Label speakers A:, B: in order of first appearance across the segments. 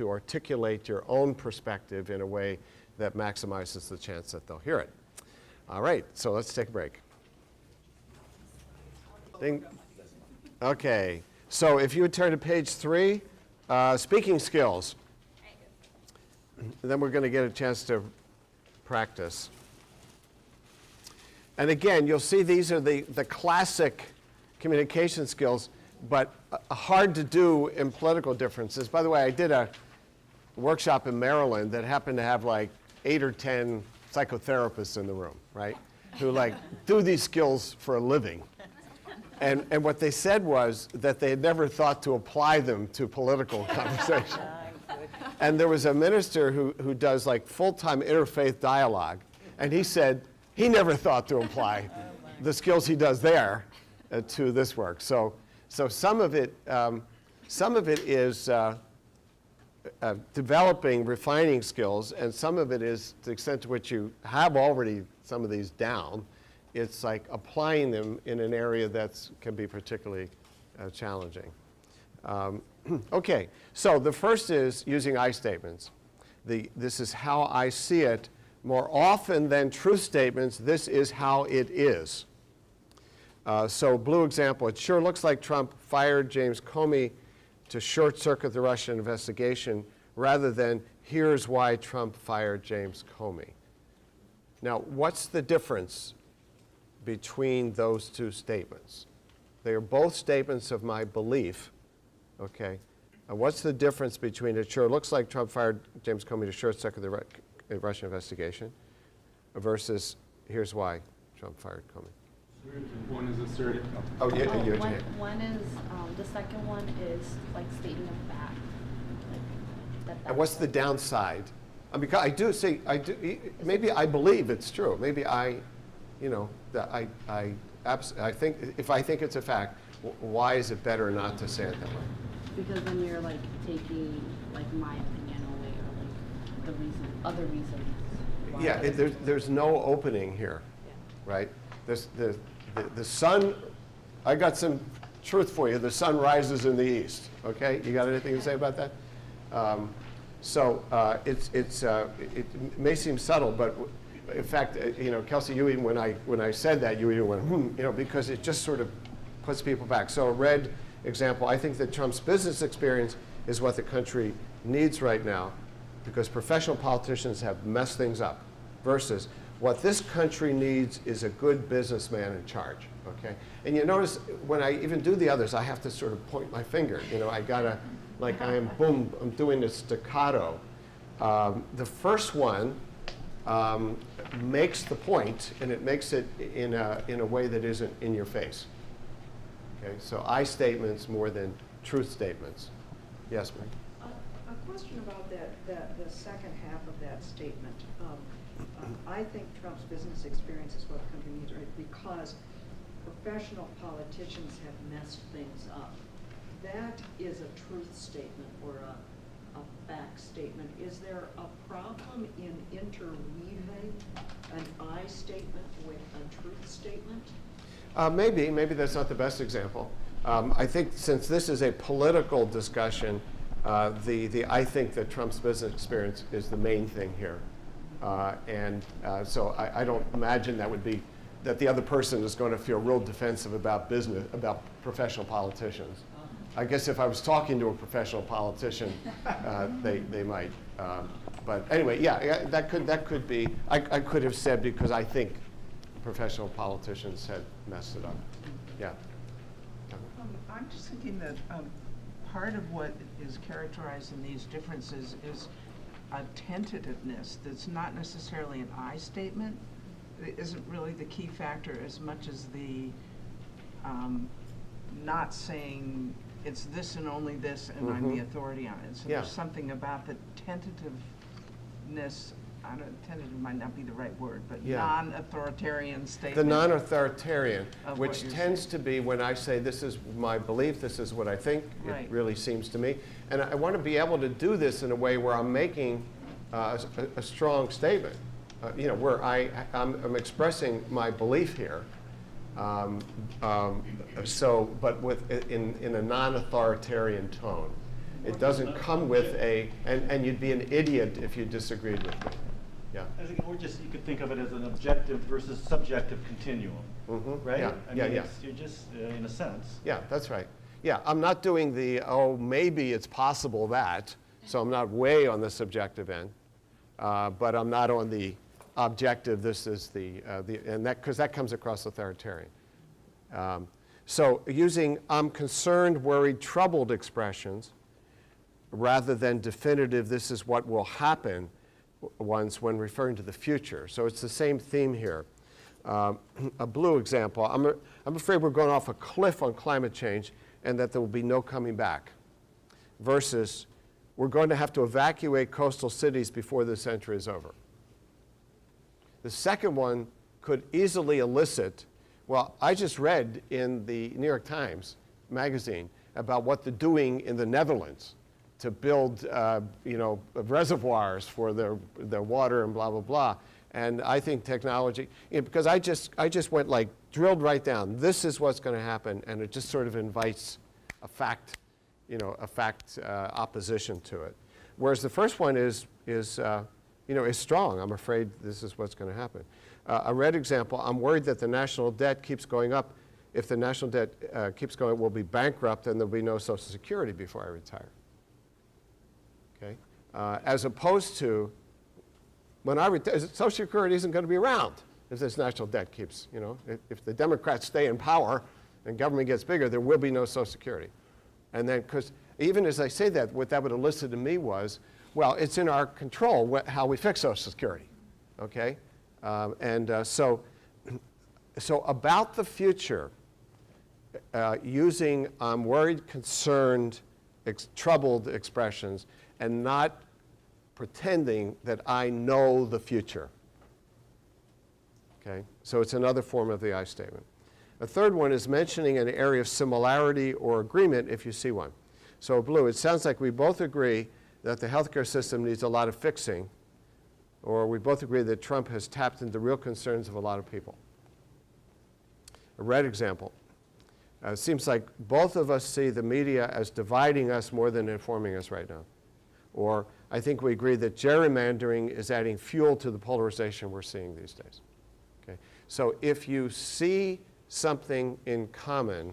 A: to articulate your own perspective in a way that maximizes the chance that they'll hear it. All right, so let's take a break. Okay, so if you would turn to page 3, speaking skills. And then we're going to get a chance to practice. And again, you'll see these are the classic communication skills, but hard to do in political differences. By the way, I did a workshop in Maryland that happened to have like 8 or 10 psychotherapists in the room, right? Who like do these skills for a living. And what they said was that they had never thought to apply them to political conversation. And there was a minister who does like full-time interfaith dialogue, and he said he never thought to apply the skills he does there to this work. So some of it is developing, refining skills, and some of it is to the extent to which you have already some of these down. It's like applying them in an area that can be particularly challenging. Okay, so the first is using I statements. This is how I see it. More often than truth statements, this is how it is. So blue example, it sure looks like Trump fired James Comey to short-circuit the Russian investigation rather than here's why Trump fired James Comey. Now, what's the difference between those two statements? They are both statements of my belief, okay? What's the difference between it sure looks like Trump fired James Comey to short-circuit the Russian investigation versus here's why Trump fired Comey?
B: One is assertive.
A: Oh, yeah,
C: one is, the second one is like stating a fact. Like,
A: and what's the downside? Because I do say, maybe I believe it's true. Maybe I think, if I think it's a fact, why is it better not to say it that way?
C: Because then you're like taking like my opinion away or like the reason, other reasons.
A: Yeah, there's no opening here, right? The sun, I got some truth for you. The sun rises in the east, okay? You got anything to say about that? It may seem subtle, but in fact, Kelsey, you even, when I said that, you even went, because it just sort of puts people back. So a red example, I think that Trump's business experience is what the country needs right now because professional politicians have messed things up versus what this country needs is a good businessman in charge, okay? And you notice when I even do the others, I have to sort of point my finger. I gotta, like I'm doing this staccato. The first one makes the point, and it makes it in a way that isn't in your face. Okay, so I statements more than truth statements. Yes, Mike?
D: A question about the second half of that statement. I think Trump's business experience is what the country needs, right? Because professional politicians have messed things up. That is a truth statement or a fact statement. Is there a problem in interweaving an I statement with a truth statement?
A: Maybe that's not the best example. I think since this is a political discussion, I think that Trump's business experience is the main thing here. So I don't imagine that the other person is going to feel real defensive about professional politicians. I guess if I was talking to a professional politician, they might. But anyway, yeah, that could be. I could have said because I think professional politicians had messed it up. Yeah.
E: I'm just thinking that part of what is characterized in these differences is a tentativeness that's not necessarily an I statement. It isn't really the key factor as much as the not saying it's this and only this and I'm the authority on it. So there's something about the tentativeness, tentative might not be the right word, but non-authoritarian statement.
A: The non-authoritarian, which tends to be when I say this is my belief, this is what I think, it really seems to me. And I want to be able to do this in a way where I'm making a strong statement, where I'm expressing my belief here. But in a non-authoritarian tone. It doesn't come with and you'd be an idiot if you disagreed with me. Yeah.
F: I think, or just, you could think of it as an objective versus subjective continuum, right?
A: Yeah,
F: I
A: yeah,
F: mean,
A: yeah.
F: You're just, in a sense.
A: Yeah, that's right. Yeah, I'm not doing the, oh, maybe it's possible that, so I'm not way on the subjective end, but I'm not on the objective, this is and that, because that comes across authoritarian. So using I'm concerned, worried, troubled expressions, rather than definitive, this is what will happen ones when referring to the future. So it's the same theme here. A blue example, I'm afraid we're going off a cliff on climate change and that there will be no coming back. Versus, we're going to have to evacuate coastal cities before this century is over. The second one could easily elicit, well, I just read in the New York Times magazine about what they're doing in the Netherlands to build, reservoirs for their water and blah, blah, blah. And I think technology, because I just went like, drilled right down, this is what's going to happen, and it just sort of invites a fact opposition to it. Whereas the first one is strong. I'm afraid this is what's going to happen. A red example, I'm worried that the national debt keeps going up. If the national debt keeps going, we'll be bankrupt and there'll be no Social Security before I retire. Okay? As opposed to, when I retire, Social Security isn't going to be around if this national debt keeps, if the Democrats stay in power and government gets bigger, there will be no Social Security. And then, because even as I say that, what that would elicit in me was, well, it's in our control how we fix Social Security, okay? So about the future, using worried, concerned, troubled expressions, and not pretending that I know the future. Okay? So it's another form of the I statement. A third one is mentioning an area of similarity or agreement if you see one. So blue, it sounds like we both agree that the healthcare system needs a lot of fixing, or we both agree that Trump has tapped into real concerns of a lot of people. A red example. It seems like both of us see the media as dividing us more than informing us right now. Or I think we agree that gerrymandering is adding fuel to the polarization we're seeing these days. Okay? So if you see something in common,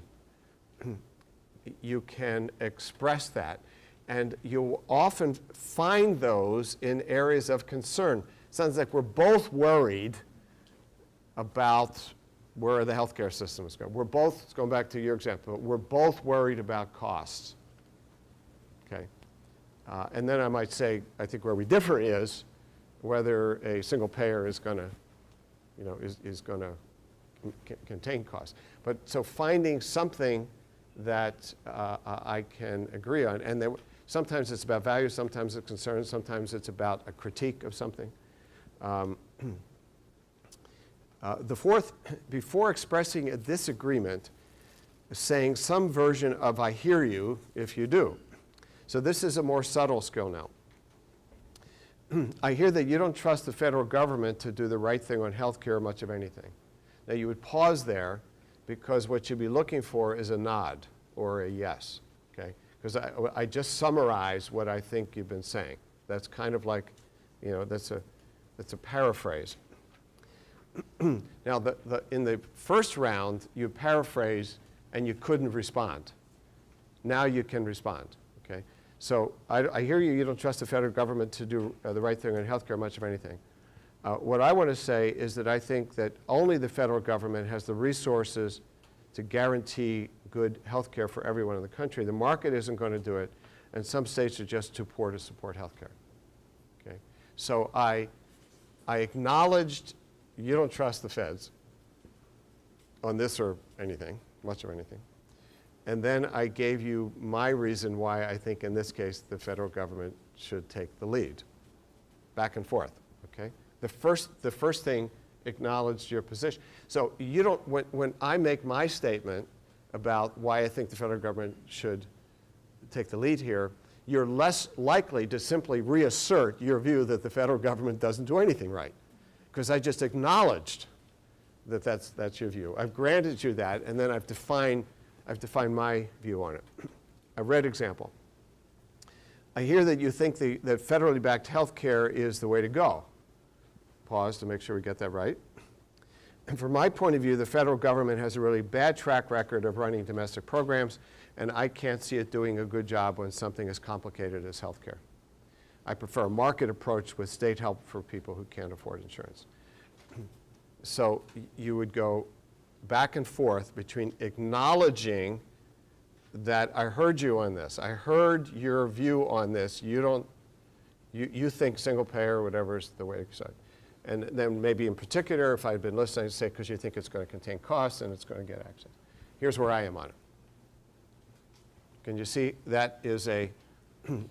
A: you can express that. And you'll often find those in areas of concern. Sounds like we're both worried about where the healthcare system is going. We're both, going back to your example, we're both worried about costs. Okay? And then I might say, I think where we differ is whether a single payer is going to, is going to contain costs. But so finding something that I can agree on, and then sometimes it's about value, sometimes it's concern, sometimes it's about a critique of something. The fourth, before expressing a disagreement, saying some version of I hear you if you do. So this is a more subtle skill now. I hear that you don't trust the federal government to do the right thing on health care or much of anything. Now you would pause there because what you'd be looking for is a nod or a yes, okay? Because I just summarize what I think you've been saying. That's kind of like, that's a paraphrase. Now, in the first round, you paraphrase and you couldn't respond. Now you can respond, okay? So I hear you don't trust the federal government to do the right thing on healthcare, much of anything. What I want to say is that I think that only the federal government has the resources to guarantee good health care for everyone in the country. The market isn't going to do it, and some states are just too poor to support health care. Okay? So I acknowledged you don't trust the feds on this or anything, much of anything. And then I gave you my reason why I think in this case the federal government should take the lead. Back and forth, okay? The first thing acknowledged your position. So you don't, when I make my statement about why I think the federal government should take the lead here, you're less likely to simply reassert your view that the federal government doesn't do anything right. Because I just acknowledged that that's your view. I've granted you that, and then I've defined my view on it. A red example. I hear that you think that federally backed health care is the way to go. Pause to make sure we get that right. And from my point of view, the federal government has a really bad track record of running domestic programs, and I can't see it doing a good job when something as complicated as health care. I prefer a market approach with state help for people who can't afford insurance. So you would go back and forth between acknowledging that I heard you on this, I heard your view on this, you think single payer or whatever is the way to decide. And then maybe in particular, if I'd been listening, say, because you think it's going to contain costs and it's going to get access. Here's where I am on it. Can you see that is a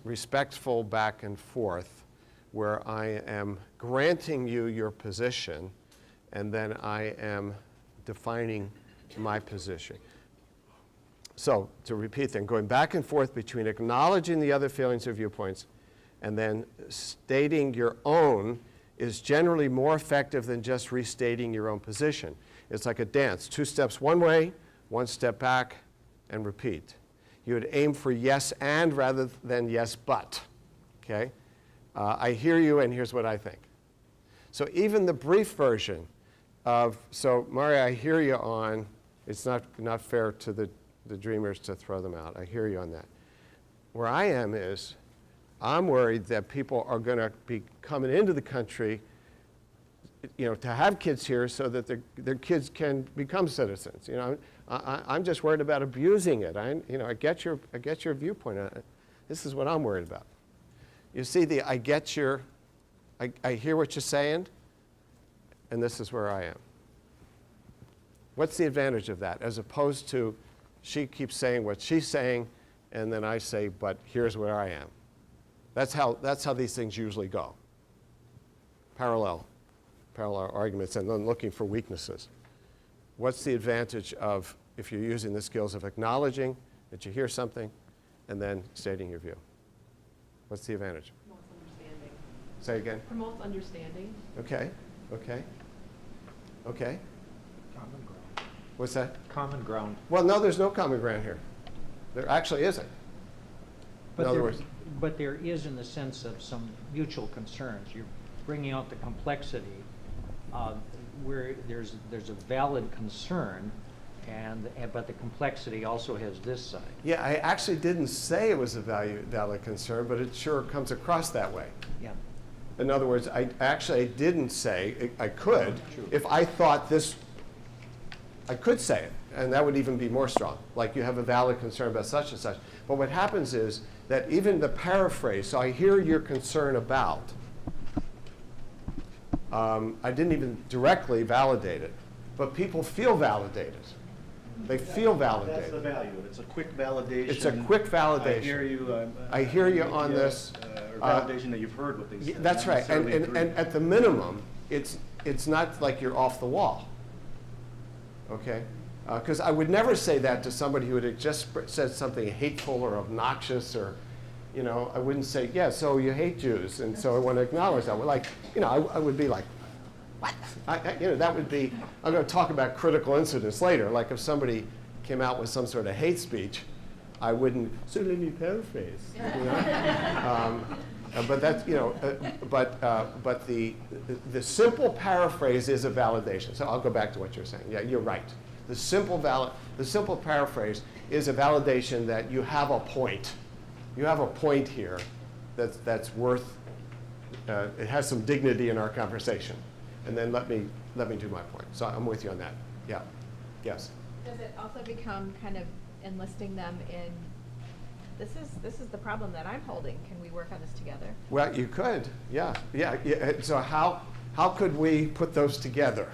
A: respectful back and forth where I am granting you your position and then I am defining my position. So to repeat then, going back and forth between acknowledging the other feelings or viewpoints and then stating your own is generally more effective than just restating your own position. It's like a dance, 2 steps one way, 1 step back, and repeat. You would aim for yes and rather than yes but, okay? I hear you and here's what I think. So even the brief version of, so Maria, I hear you on, it's not fair to the dreamers to throw them out. I hear you on that. Where I am is, I'm worried that people are going to be coming into the country, to have kids here so that their kids can become citizens. I'm just worried about abusing it. I get your viewpoint on it. This is what I'm worried about. You see, I hear what you're saying, and this is where I am. What's the advantage of that, as opposed to she keeps saying what she's saying, and then I say, but here's where I am. That's how these things usually go. Parallel arguments and then looking for weaknesses. What's the advantage of, if you're using the skills of acknowledging that you hear something and then stating your view? What's the advantage?
G: Promotes understanding.
A: Say again?
G: Promotes understanding.
A: Okay.
H: Common ground.
A: What's that?
H: Common ground.
A: Well, no, there's no common ground here. There actually isn't. In other words,
H: But there is in the sense of some mutual concerns. You're bringing out the complexity where there's a valid concern, but the complexity also has this side.
A: yeah, I actually didn't say it was a valid concern, but it sure comes across that way.
H: Yeah.
A: In other words, I didn't say, I could, if I thought this, I could say it, and that would even be more strong, like you have a valid concern about such and such. But what happens is that even the paraphrase, so I hear your concern about, I didn't even directly validate it, but people feel validated. They feel validated.
F: That's the value. It's a quick validation.
A: It's a quick validation.
F: I hear you
A: on this.
F: Or validation that you've heard what they said.
A: That's
F: not
A: right, and
F: necessarily agree.
A: at the minimum, it's not like you're off the wall, okay? Because I would never say that to somebody who had just said something hateful or obnoxious, or, I wouldn't say, yeah, so you hate Jews, and so I want to acknowledge that. I would be like, what? That would be, I'm going to talk about critical incidents later, like if somebody came out with some sort of hate speech, I wouldn't, so let me paraphrase, but that's, but the simple paraphrase is a validation. So I'll go back to what you're saying. Yeah, you're right. The simple paraphrase is a validation that you have a point. You have a point here that's worth, it has some dignity in our conversation. And then let me do my point. So I'm with you on that. Yeah. Yes.
I: Does it also become kind of enlisting them in, this is the problem that I'm holding, can we work on this together?
A: Well, you could, yeah. So how could we put those together?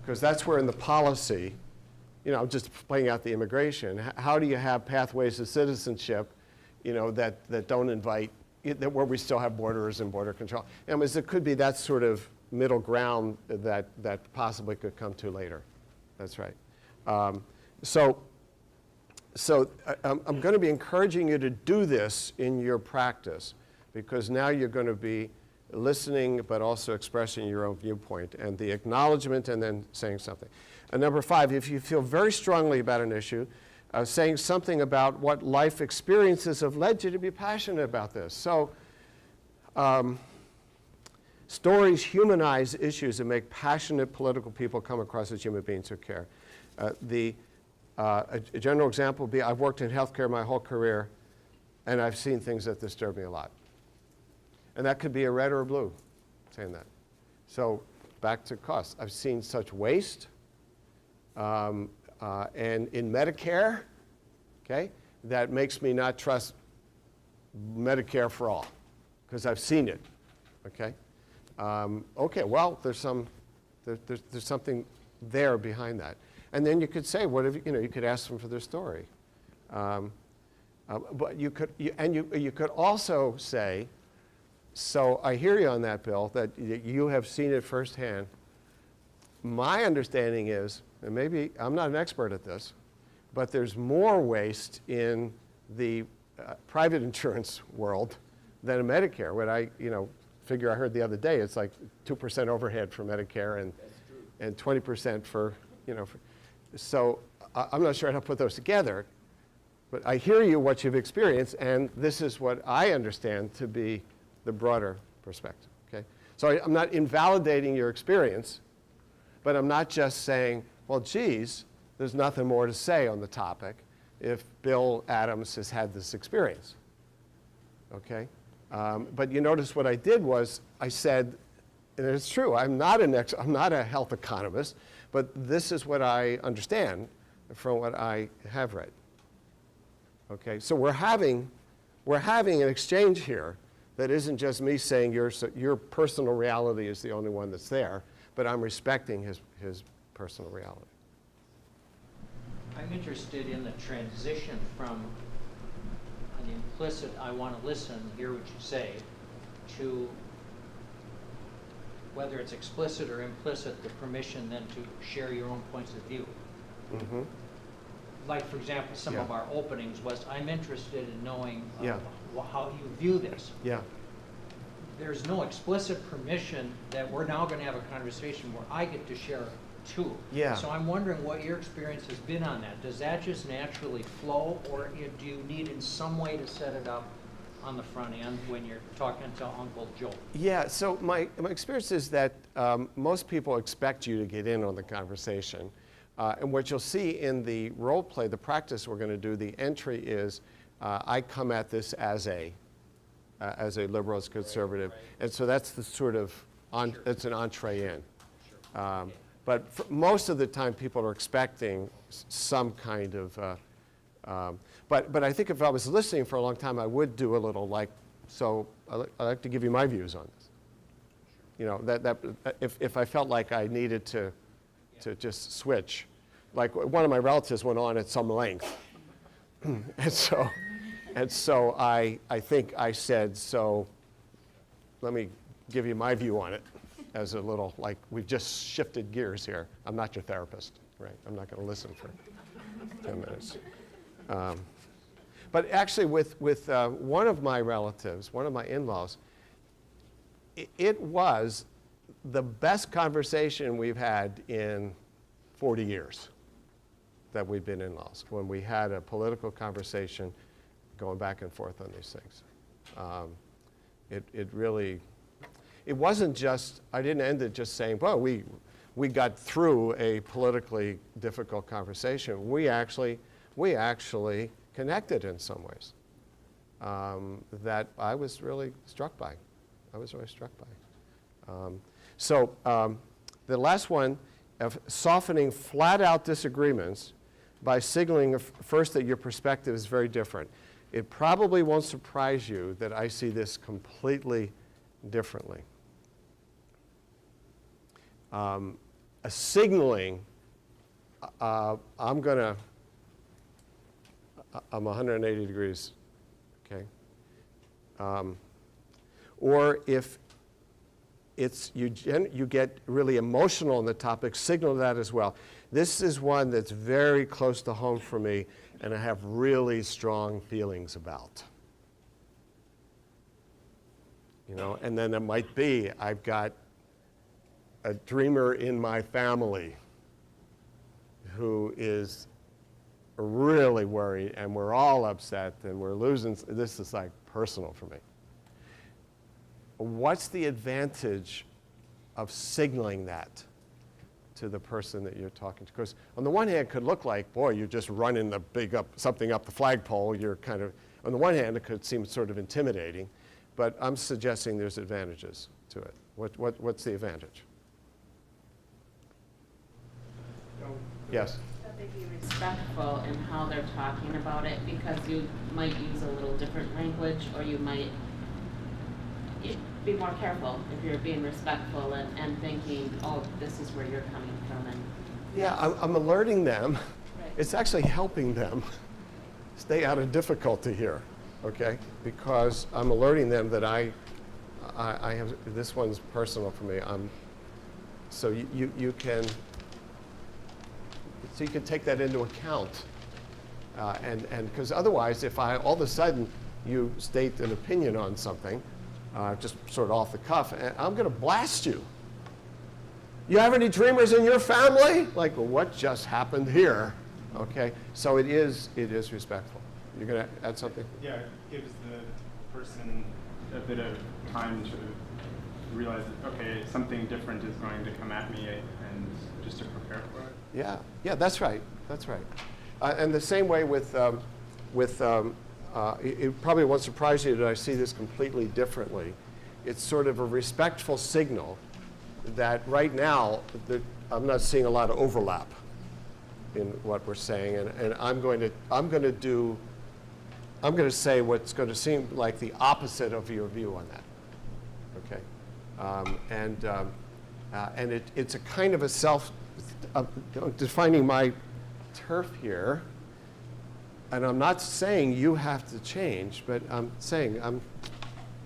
A: Because that's where in the policy, just playing out the immigration, how do you have pathways to citizenship, that don't invite, where we still have borders and border control? It could be that sort of middle ground that possibly could come to later. That's right. So I'm going to be encouraging you to do this in your practice, because now you're going to be listening but also expressing your own viewpoint, and the acknowledgement and then saying something. And number 5, if you feel very strongly about an issue, saying something about what life experiences have led you to be passionate about this. So stories humanize issues and make passionate political people come across as human beings who care. A general example would be I've worked in healthcare my whole career, and I've seen things that disturb me a lot. And that could be a red or a blue saying that. So back to costs. I've seen such waste, and in Medicare, okay, that makes me not trust Medicare for all, because I've seen it, okay? Okay, well, there's something there behind that. And then you could say, what if, you could ask them for their story. But you could also say, so I hear you on that, Bill, that you have seen it firsthand. My understanding is, and maybe I'm not an expert at this, but there's more waste in the private insurance world than in Medicare. What I figure I heard the other day, it's like 2% overhead for Medicare and 20% for, so I'm not sure how to put those together, but I hear you, what you've experienced, and this is what I understand to be the broader perspective, okay? So I'm not invalidating your experience, but I'm not just saying, well, geez, there's nothing more to say on the topic if Bill Adams has had this experience, okay? But you notice what I did was I said, and it's true, I'm not a health economist, but this is what I understand from what I have read. Okay, so we're having an exchange here that isn't just me saying your personal reality is the only one that's there, but I'm respecting his personal reality.
H: I'm interested in the transition from an implicit, I want to listen, hear what you say, to whether it's explicit or implicit, the permission then to share your own points of view.
A: Mm-hmm.
H: Like, for example, some of our openings was, I'm interested in knowing how you view this.
A: Yeah.
H: There's no explicit permission that we're now going to have a conversation where I get to share too.
A: Yeah.
H: So I'm wondering what your experience has been on that. Does that just naturally flow, or do you need in some way to set it up on the front end when you're talking to Uncle Joe?
A: Yeah, so my experience is that most people expect you to get in on the conversation. And what you'll see in the role play, the practice we're going to do, the entry is I come at this as a liberal, as conservative. Right. And so that's the sort of, it's an entree in. Sure. But for most of the time, people are expecting some kind of, but I think if I was listening for a long time, I would do a little like, so I'd like to give you my views on this. You know, that if I felt like I needed to just switch. Like one of my relatives went on at some length. and so I think I said, so let me give you my view on it as a little, like, we've just shifted gears here. I'm not your therapist, right? I'm not going to listen for 10 minutes. But actually with one of my relatives, one of my in-laws, it was the best conversation we've had in 40 years that we've been in-laws, when we had a political conversation going back and forth on these things. It really, it wasn't just, I didn't end it just saying, well, we got through a politically difficult conversation. We actually connected in some ways that I was really struck by. So the last one, of softening flat-out disagreements by signaling first that your perspective is very different. It probably won't surprise you that I see this completely differently. A signaling, I'm 180 degrees, okay? Or if it's you get really emotional on the topic, signal that as well. This is one that's very close to home for me, and I have really strong feelings about. You know, and then it might be I've got a dreamer in my family who is really worried and we're all upset and we're losing, this is like personal for me. What's the advantage of signaling that to the person that you're talking to? Because on the one hand, it could look like, boy, you're just running something up the flagpole. You're kind of, on the one hand, it could seem sort of intimidating, but I'm suggesting there's advantages to it. What's the advantage? Yes?
C: That they be respectful in how they're talking about it, because you might use a little different language, or you might be more careful if you're being respectful and thinking, oh, this is where you're coming from. And
A: Yeah, I'm alerting them.
C: Right.
A: It's actually helping them stay out of difficulty here, okay? Because I'm alerting them that I have, this one's personal for me. So you can take that into account. And because otherwise, if all of a sudden you state an opinion on something, just sort of off the cuff, and I'm going to blast you. You have any dreamers in your family? Like, well, what just happened here? Okay, so it is respectful. You're going to add something?
B: Yeah, it gives the person a bit of time to realize that, okay, something different is going to come at me, and just to prepare for it.
A: Yeah, that's right. That's right. And the same way with it probably won't surprise you that I see this completely differently. It's sort of a respectful signal that right now I'm not seeing a lot of overlap in what we're saying, and I'm going to say what's going to seem like the opposite of your view on that. Okay, and it's a kind of a defining my turf here. And I'm not saying you have to change, but I'm saying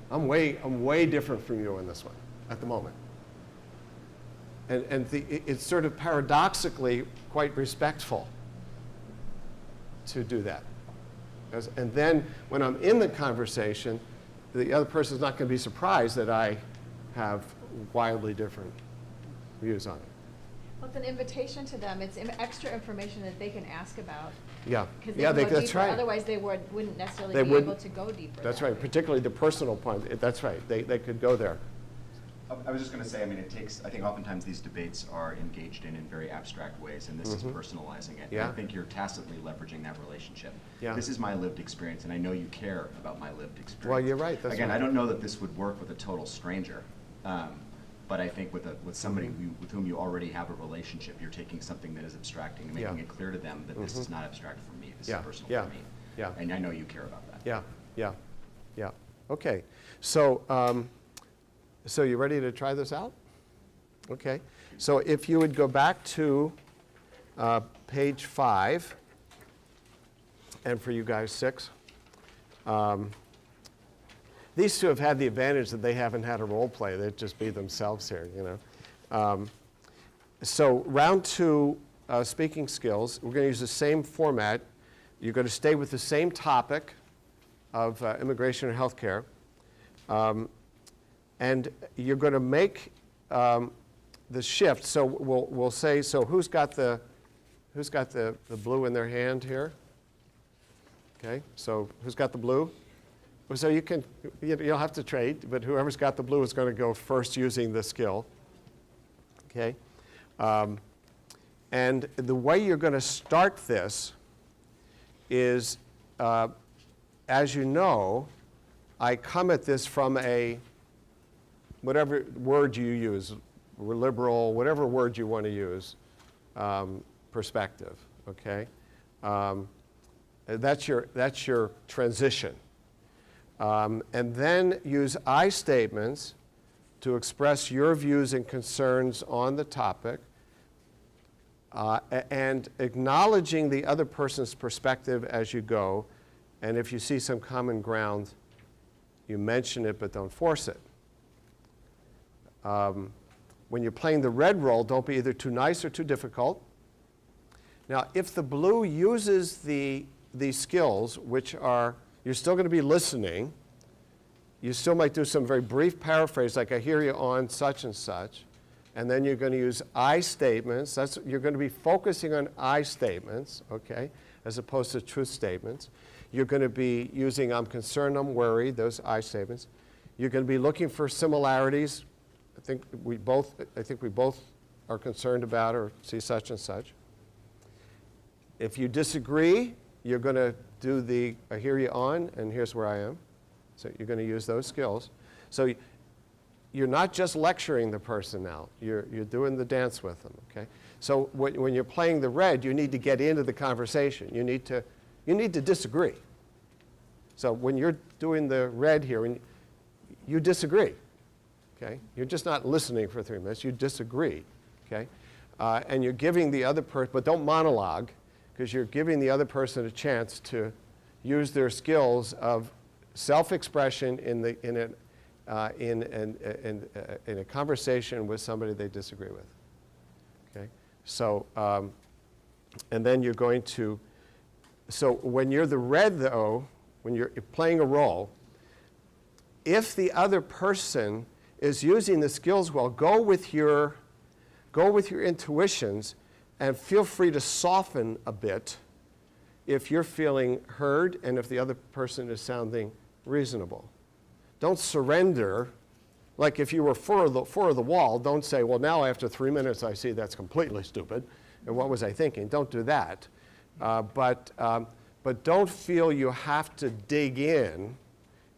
A: I'm way different from you on this one at the moment. And it's sort of paradoxically quite respectful to do that. And then when I'm in the conversation, the other person is not going to be surprised that I have wildly different views on it.
I: Well, it's an invitation to them. It's extra information that they can ask about.
A: Yeah,
I: Because they
A: yeah,
I: can go
A: that's
I: deeper.
A: right.
I: Otherwise, they wouldn't necessarily
A: They
I: be
A: wouldn't-
I: able to go deeper.
A: That's
I: that
A: right,
I: way.
A: particularly the personal point. That's right. They could go there.
J: I was just going to say, I mean, I think oftentimes these debates are engaged in very abstract ways, and this is personalizing it.
A: Yeah.
J: And I think you're tacitly leveraging that relationship.
A: Yeah.
J: This is my lived experience, and I know you care about my lived experience.
A: Well, you're right, that's
J: Again,
A: right.
J: I don't know that this would work with a total stranger, but I think with somebody with whom you already have a relationship, you're taking something that is abstracting and making
A: Yeah.
J: it clear to them that this is not abstract for me, this
A: Yeah,
J: is personal
A: yeah,
J: for me.
A: yeah.
J: And I know you care about that.
A: Yeah. Okay. So, so you ready to try this out? Okay. So if you would go back to page 5, and for you guys 6. These two have had the advantage that they haven't had a role play. They'd just be themselves here, you know. So round 2, speaking skills. We're going to use the same format. You're going to stay with the same topic of immigration and healthcare. And you're going to make the shift. So we'll say, so who's got the blue in their hand here? Okay, so who's got the blue? So you don't have to trade, but whoever's got the blue is going to go first using the skill. Okay, and the way you're going to start this is, as you know, I come at this from a, whatever word you use, liberal, whatever word you want to use, perspective, okay? That's your transition. And then use I statements to express your views and concerns on the topic, and acknowledging the other person's perspective as you go. And if you see some common ground, you mention it, but don't force it. When you're playing the red role, don't be either too nice or too difficult. Now, if the blue uses these skills, which are, you're still going to be listening. You still might do some very brief paraphrase, like I hear you on such and such. And then you're going to use I statements. You're going to be focusing on I statements, okay? as opposed to truth statements. You're going to be using I'm concerned, I'm worried, those I statements. You're going to be looking for similarities. I think we both are concerned about or see such and such. If you disagree, you're going to do the I hear you on, and here's where I am. So you're going to use those skills. So you're not just lecturing the person now. You're doing the dance with them, okay? So when you're playing the red, you need to get into the conversation. You need to disagree. So when you're doing the red here, you disagree, okay? You're just not listening for 3 minutes. You disagree, okay? And you're giving the other person, but don't monologue, because you're giving the other person a chance to use their skills of self-expression in a conversation with somebody they disagree with. Okay, so and then you're going to. So when you're the red, though, when you're playing a role, if the other person is using the skills well, go with your intuitions. And feel free to soften a bit if you're feeling heard and if the other person is sounding reasonable. Don't surrender. Like if you were for the wall, don't say, well, now after 3 minutes I see that's completely stupid. And what was I thinking? Don't do that. But don't feel you have to dig in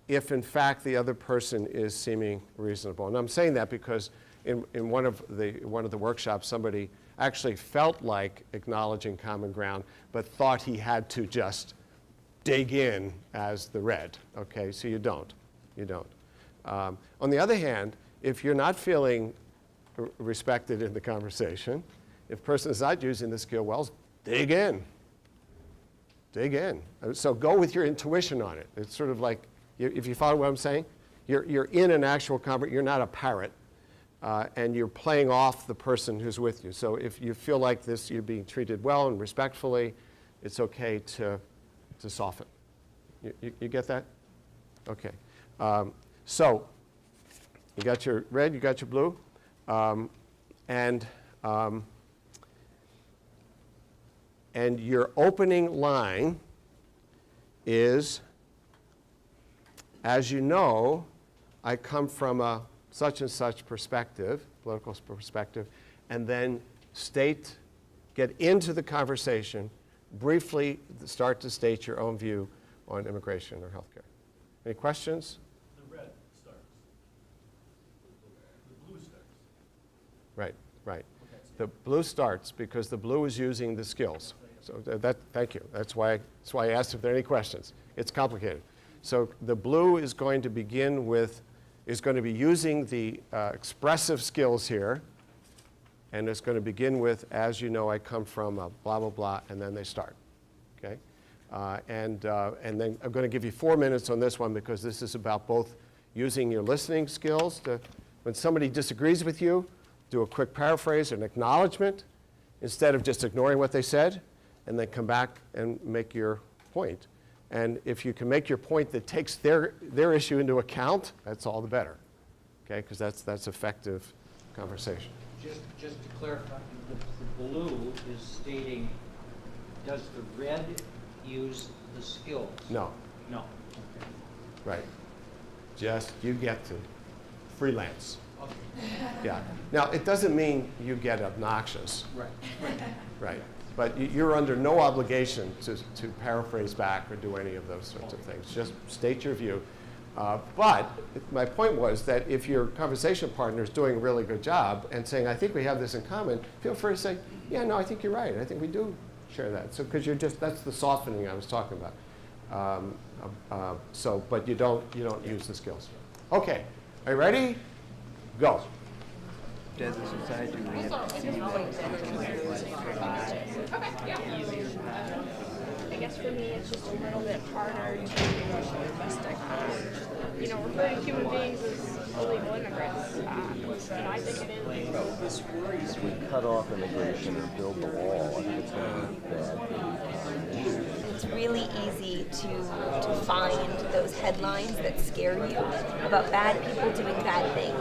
A: if in fact the other person is seeming reasonable. And I'm saying that because in one of the workshops, somebody actually felt like acknowledging common ground, but thought he had to just dig in as the red. Okay, so you don't. On the other hand, if you're not feeling respected in the conversation, if the person is not using the skill well, dig in. Dig in. So go with your intuition on it. It's sort of like, if you follow what I'm saying, you're in an actual conversation. You're not a parrot. And you're playing off the person who's with you. So if you feel like this, you're being treated well and respectfully, it's okay to soften. You get that? Okay. So you got your red, you got your blue, and your opening line is, as you know, I come from a such and such perspective, political perspective, and then get into the conversation, briefly start to state your own view on immigration or healthcare. Any questions?
F: The red starts. The blue starts.
A: Right. The blue starts because the blue is using the skills. So thank you. That's why I asked if there are any questions. It's complicated. So the blue is going to begin with, is going to be using the expressive skills here, and it's going to begin with, as you know, I come from a blah, blah, blah, and then they start, okay? And then I'm going to give you 4 minutes on this one because this is about both using your listening skills to, when somebody disagrees with you, do a quick paraphrase, an acknowledgement, instead of just ignoring what they said, and then come back and make your point. And if you can make your point that takes their issue into account, that's all the better, okay? Because that's effective conversation.
H: Just to clarify, the blue is stating, does the red use the skills?
A: No.
H: No. Okay.
A: Right. Just you get to freelance.
H: Okay.
A: Yeah. Now it doesn't mean you get obnoxious.
H: Right.
A: Right. But you're under no obligation to paraphrase back or do any of those sorts of things. Just state your view. But my point was that if your conversation partner is doing a really good job and saying, I think we have this in common, feel free to say, yeah, no, I think you're right. I think we do share that. So because that's the softening I was talking about. But you don't use the skills. Okay, are you ready? Go.
K: As a society, we have to see
L: I guess for me, it's just a little bit harder to best refer to human beings as illegal immigrants. I think it is.
K: we cut off immigration or build the wall. I think it's going to be bad.
M: It's really easy to find those headlines that scare you about bad people doing bad things.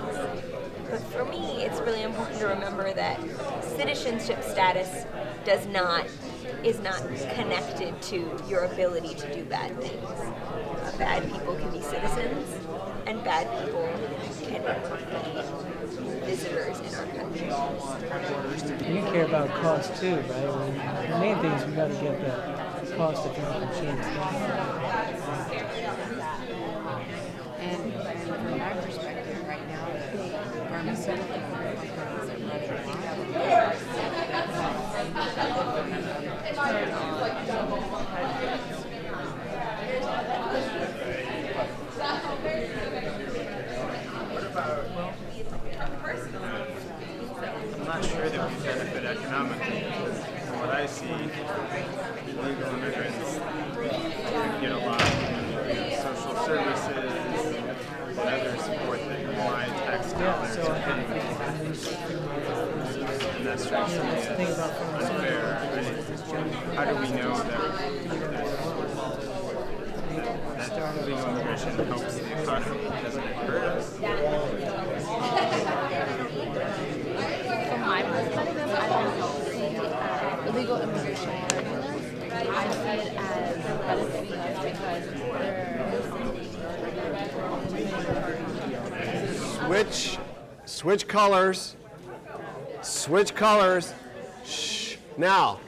M: But for me, it's really important to remember that citizenship status does not is not connected to your ability to do bad things. Bad people can be citizens, and bad people can be visitors in our country.
N: We care about cost too, right? The main thing is we got to get the cost of health insurance down.
G: And from my perspective right now, the pharmaceutical companies are running
B: I'm not sure that we benefit economically, because from what I see, illegal immigrants get a lot of social services and other support that my tax dollars
N: So I
B: are
N: think
B: paying for. And that strikes me
N: that's the thing
B: as
N: about
B: unfair. Right? How do we know that illegal immigration helps the economy? Doesn't it hurt us?
I: From my perspective, I don't see illegal immigration hurting us. I see it as benefiting us because
A: Switch colors. Switch colors. Shh. Now,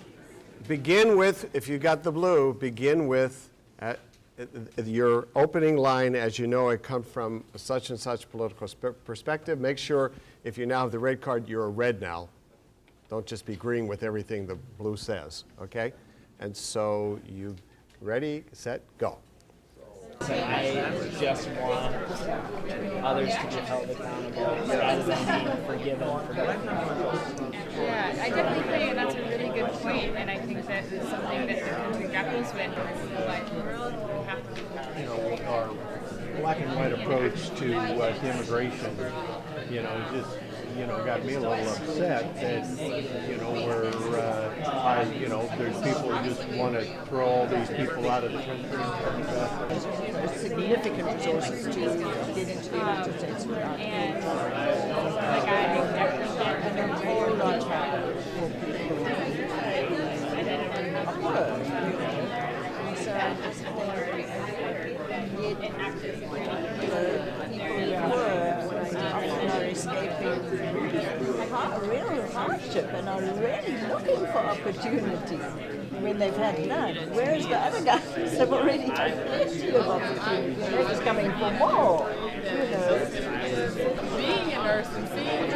A: begin with, if you got the blue, begin with your opening line as you know it come from such and such political perspective. Make sure if you now have the red card, you're a red now. Don't just be agreeing with everything the blue says, okay? And so you ready, set, go.
N: I just want others to be held accountable rather than being forgiven for that.
L: Yeah, I definitely think that's a really good point, and I think that is something that the country grapples with. But the world we have to.
K: You know, our black and white approach to immigration, you know, just, you know, got me a little upset that, you know, there's people who just want to throw all these people out of the country.
E: Significant resources to get into the United States without.
L: And like I definitely
E: And they're poured on top for people who and so I just think that people are escaping real hardship and are really looking for opportunity when they've had none. Whereas the other guys have already had plenty of opportunity. They're just coming for more. You know.
G: being a nurse and seeing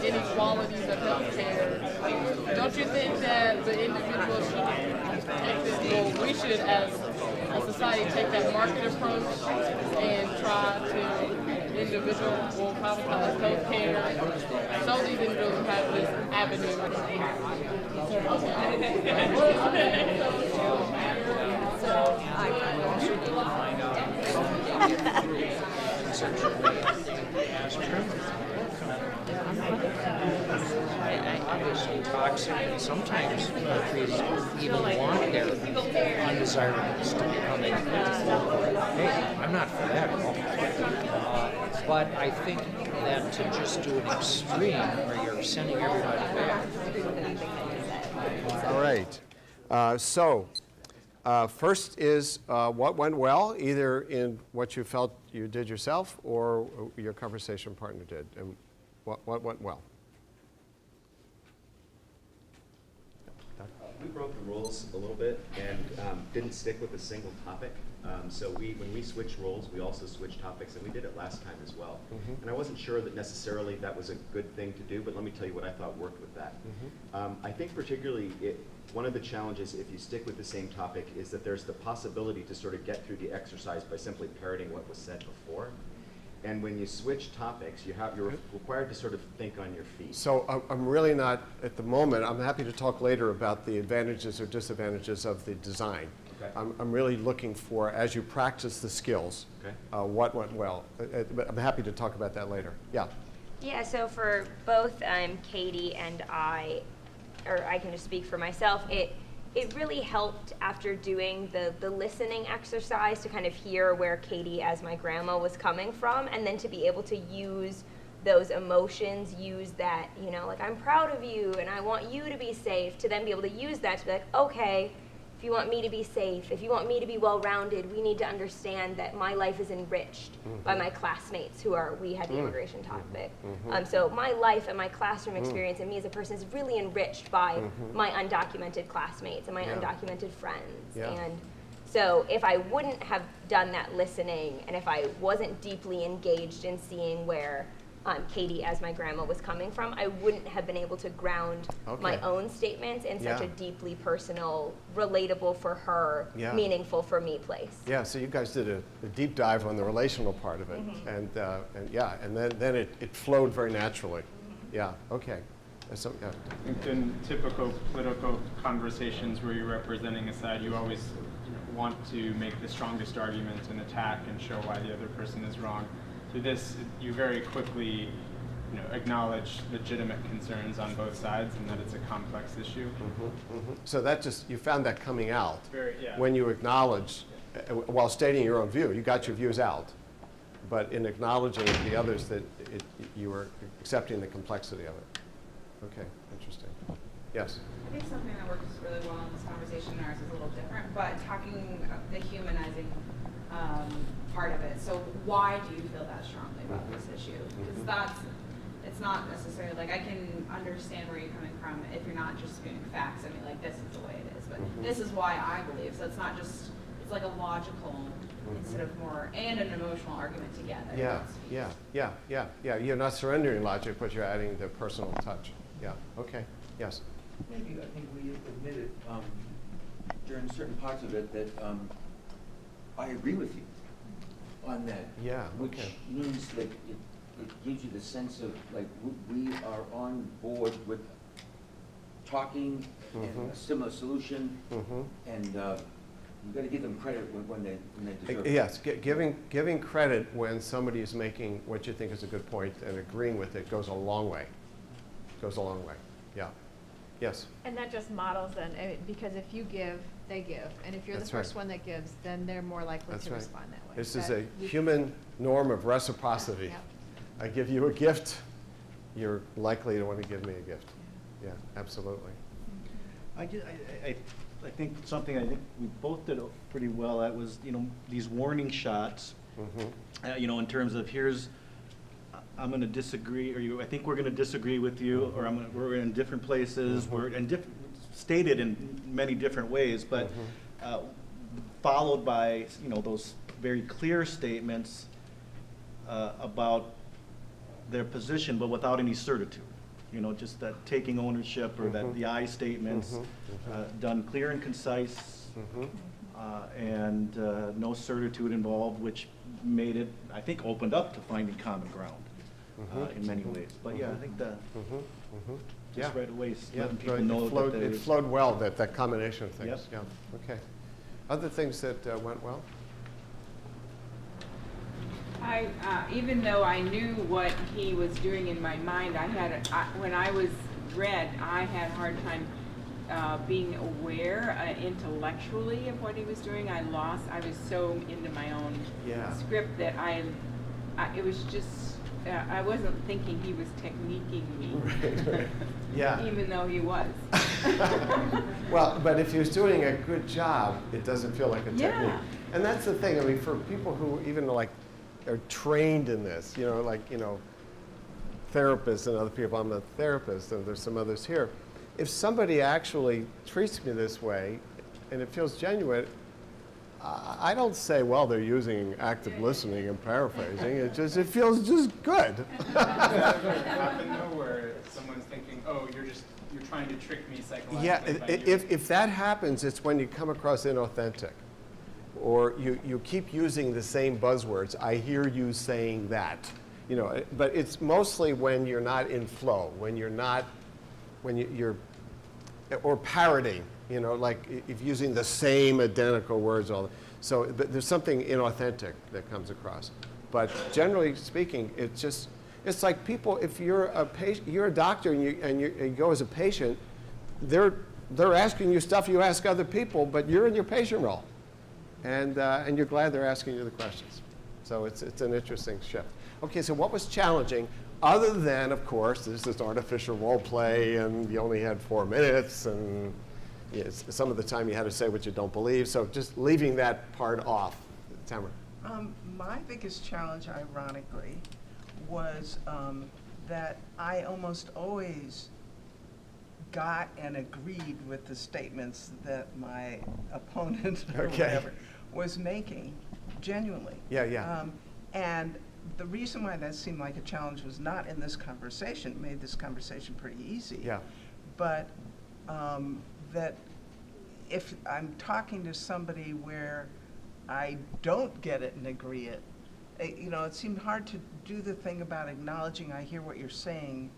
G: the inequalities of healthcare, don't you think that the individual should take this, well, we should as a society take that market approach and try to individual will privatize healthcare so these individuals have this avenue.
E: So
H: Obviously toxic, and sometimes countries even want their undesirables to become included. Hey, I'm not for that at all. But I think that to just do an extreme where you're sending everybody back.
A: All right. First is what went well, either in what you felt you did yourself or your conversation partner did, and what went well?
J: We broke the rules a little bit and didn't stick with a single topic. So when we switched roles, we also switched topics, and we did it last time as well.
A: Mm-hmm.
J: And I wasn't sure that necessarily that was a good thing to do, but let me tell you what I thought worked with that.
A: Mm-hmm.
J: I think particularly one of the challenges if you stick with the same topic is that there's the possibility to sort of get through the exercise by simply parroting what was said before. And when you switch topics, you're required to sort of think on your feet.
A: So I'm really not, at the moment, I'm happy to talk later about the advantages or disadvantages of the design.
J: Okay.
A: I'm really looking for, as you practice the skills,
J: Okay.
A: what went well. But I'm happy to talk about that later. Yeah.
M: Yeah, so for both Katie and I, or I can just speak for myself, it really helped after doing the listening exercise to kind of hear where Katie as my grandma was coming from, and then to be able to use those emotions, use that, you know, like, I'm proud of you and I want you to be safe, to then be able to use that to be like, okay, if you want me to be safe, if you want me to be well-rounded, we need to understand that my life is enriched by my classmates we had the immigration topic. So my life and my classroom experience and me as a person is really enriched by my undocumented classmates and my undocumented friends. And so if I wouldn't have done that listening, and if I wasn't deeply engaged in seeing where Katie, as my grandma, was coming from, I wouldn't have been able to ground my own statements in such a deeply personal, relatable for her, meaningful for me place.
A: Yeah, so you guys did a deep dive on the relational part of it, and then it flowed very naturally. Yeah, okay. So,
B: In typical political conversations where you're representing a side, you always want to make the strongest argument and attack and show why the other person is wrong. Through this, you very quickly acknowledge legitimate concerns on both sides and that it's a complex issue.
A: So you found that coming out
B: Yeah.
A: when you acknowledge, while stating your own view, you got your views out, but in acknowledging the others that you were accepting the complexity of it. Okay, interesting. Yes?
O: I think something that works really well in this conversation, ours is a little different, but talking the humanizing part of it. So why do you feel that strongly about this issue? Because it's not necessarily, like, I can understand where you're coming from if you're not just spewing facts. I mean, like, this is the way it is, but this is why I believe. So it's not just, it's like a logical instead of more, and an emotional argument together.
A: Yeah. You're not surrendering logic, but you're adding the personal touch. Yeah, okay, yes.
P: Maybe I think we admitted during certain parts of it that I agree with you on that.
A: Yeah,
P: which means that it gives you the sense of, like, we are on board with talking and a similar solution, and you've got to give them credit when they deserve it.
A: Yes, giving credit when somebody is making what you think is a good point and agreeing with it goes a long way. Goes a long way, yeah. Yes?
Q: And that just models then, because if you give, they give. And if you're the first one that gives, then they're more likely to respond that way.
A: This is a human norm of reciprocity. I give you a gift, you're likely to want to give me a gift. Yeah, absolutely.
F: I think something I think we both did pretty well at was, these warning shots, in terms of I'm going to disagree, or I think we're going to disagree with you, or we're in different places, we're in stated in many different ways, but followed by those very clear statements about their position, but without any certitude. Just that taking ownership, or that the I statements done clear and concise, and no certitude involved, which made it, I think, opened up to finding common ground. In many ways, but yeah, I think that just right away letting people know that
A: it flowed well, that combination of things. Yeah. Okay. Other things that went well.
R: Even though I knew what he was doing in my mind, when I was read, I had a hard time being aware intellectually of what he was doing. I was so into my own script that it was just. I wasn't thinking he was techniquing me,
A: right. Yeah.
R: Even though he was.
A: Well, but if he was doing a good job, it doesn't feel like a technique. And that's the thing. I mean, for people who even are trained in this, therapists and other people. I'm a therapist, and there's some others here. If somebody actually treats me this way, and it feels genuine, I don't say, well, they're using active listening and paraphrasing. It feels just good.
B: Happen though, where someone's thinking, oh, you're trying to trick me psychologically.
A: Yeah, if that happens, it's when you come across inauthentic, or you keep using the same buzzwords. I hear you saying that, But it's mostly when you're not in flow, when you're or parroting. Like if using the same identical words so there's something inauthentic that comes across. But generally speaking, it's like people, if you're a doctor and you go as a patient, they're asking you stuff you ask other people, but you're in your patient role. And you're glad they're asking you the questions. So it's an interesting shift. Okay, so what was challenging, other than, of course, this is artificial role play, and you only had 4 minutes, and some of the time you had to say what you don't believe, so just leaving that part off. Tamara.
E: My biggest challenge, ironically, was that I almost always got and agreed with the statements that my opponent or whatever was making, genuinely. And the reason why that seemed like a challenge was not in this conversation. It made this conversation pretty easy. But that if I'm talking to somebody where I don't get it and agree it, it seemed hard to do the thing about acknowledging I hear what you're saying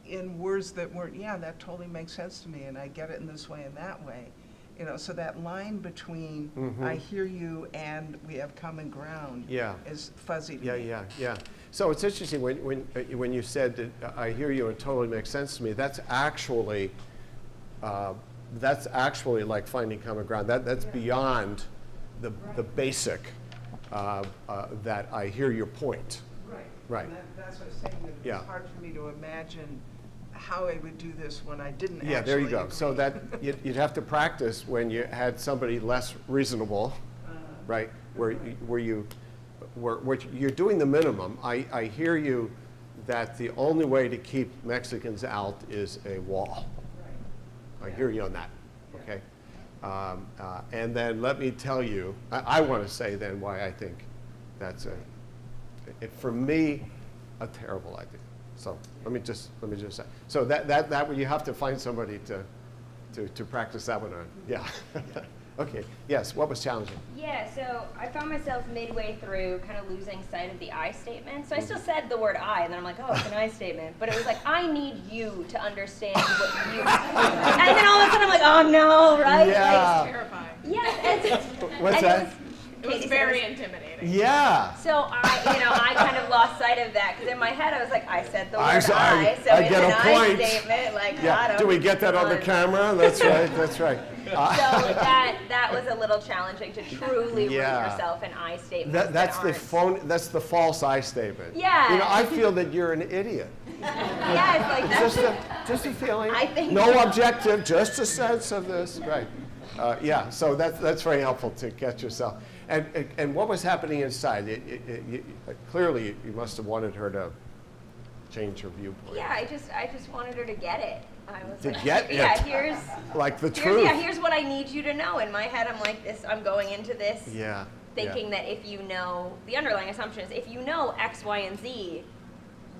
E: in words that weren't, that totally makes sense to me, and I get it in this way and that way. So that line between I hear you and we have common ground is fuzzy to me.
A: So it's interesting when you said that I hear you and totally makes sense to me, that's actually like finding common ground. That's beyond the basic that I hear your point. Right.
E: And that's what I was saying, that it's hard for me to imagine how I would do this when I didn't actually
A: there you go.
E: agree.
A: So that you'd have to practice when you had somebody less reasonable, right? Where you're doing the minimum. I hear you that the only way to keep Mexicans out is a wall. I hear you on that. Okay. And then let me tell you, I want to say then why I think that's for me, a terrible idea. So let me just say. So that you have to find somebody to practice that one on. Okay. Yes. What was challenging?
M: Yeah. So I found myself midway through kind of losing sight of the I statement. So I still said the word I, and then I'm like, oh, it's an I statement. But it was like, I need you to understand what you. And then all of a sudden I'm like, oh no, right?
A: Yeah.
M: Like,
R: Terrifying.
M: Yes.
A: What's that?
R: It was very intimidating.
A: Yeah.
M: So I kind of lost sight of that, because in my head I was like, I said the word I, so
A: I
M: it's
A: get
M: an
A: a point.
M: I statement. Like, I don't
A: Do we get that on the camera? That's right. That's right.
M: So that was a little challenging to truly read yourself an I statement.
A: That's the false I statement.
M: Yeah.
A: I feel that you're an idiot.
M: Yeah, it's like that's
A: just a feeling.
M: I think
A: no objective, just a sense of this. Right. So that's very helpful to catch yourself. And what was happening inside? Clearly, you must have wanted her to change her viewpoint.
M: Yeah, I just wanted her to get it. I was
A: to
M: like,
A: get it.
M: Yeah, here's
A: like the truth.
M: Yeah, here's what I need you to know. In my head, I'm like this. I'm going into this. Thinking that if you know, the underlying assumption is if you know X, Y, and Z,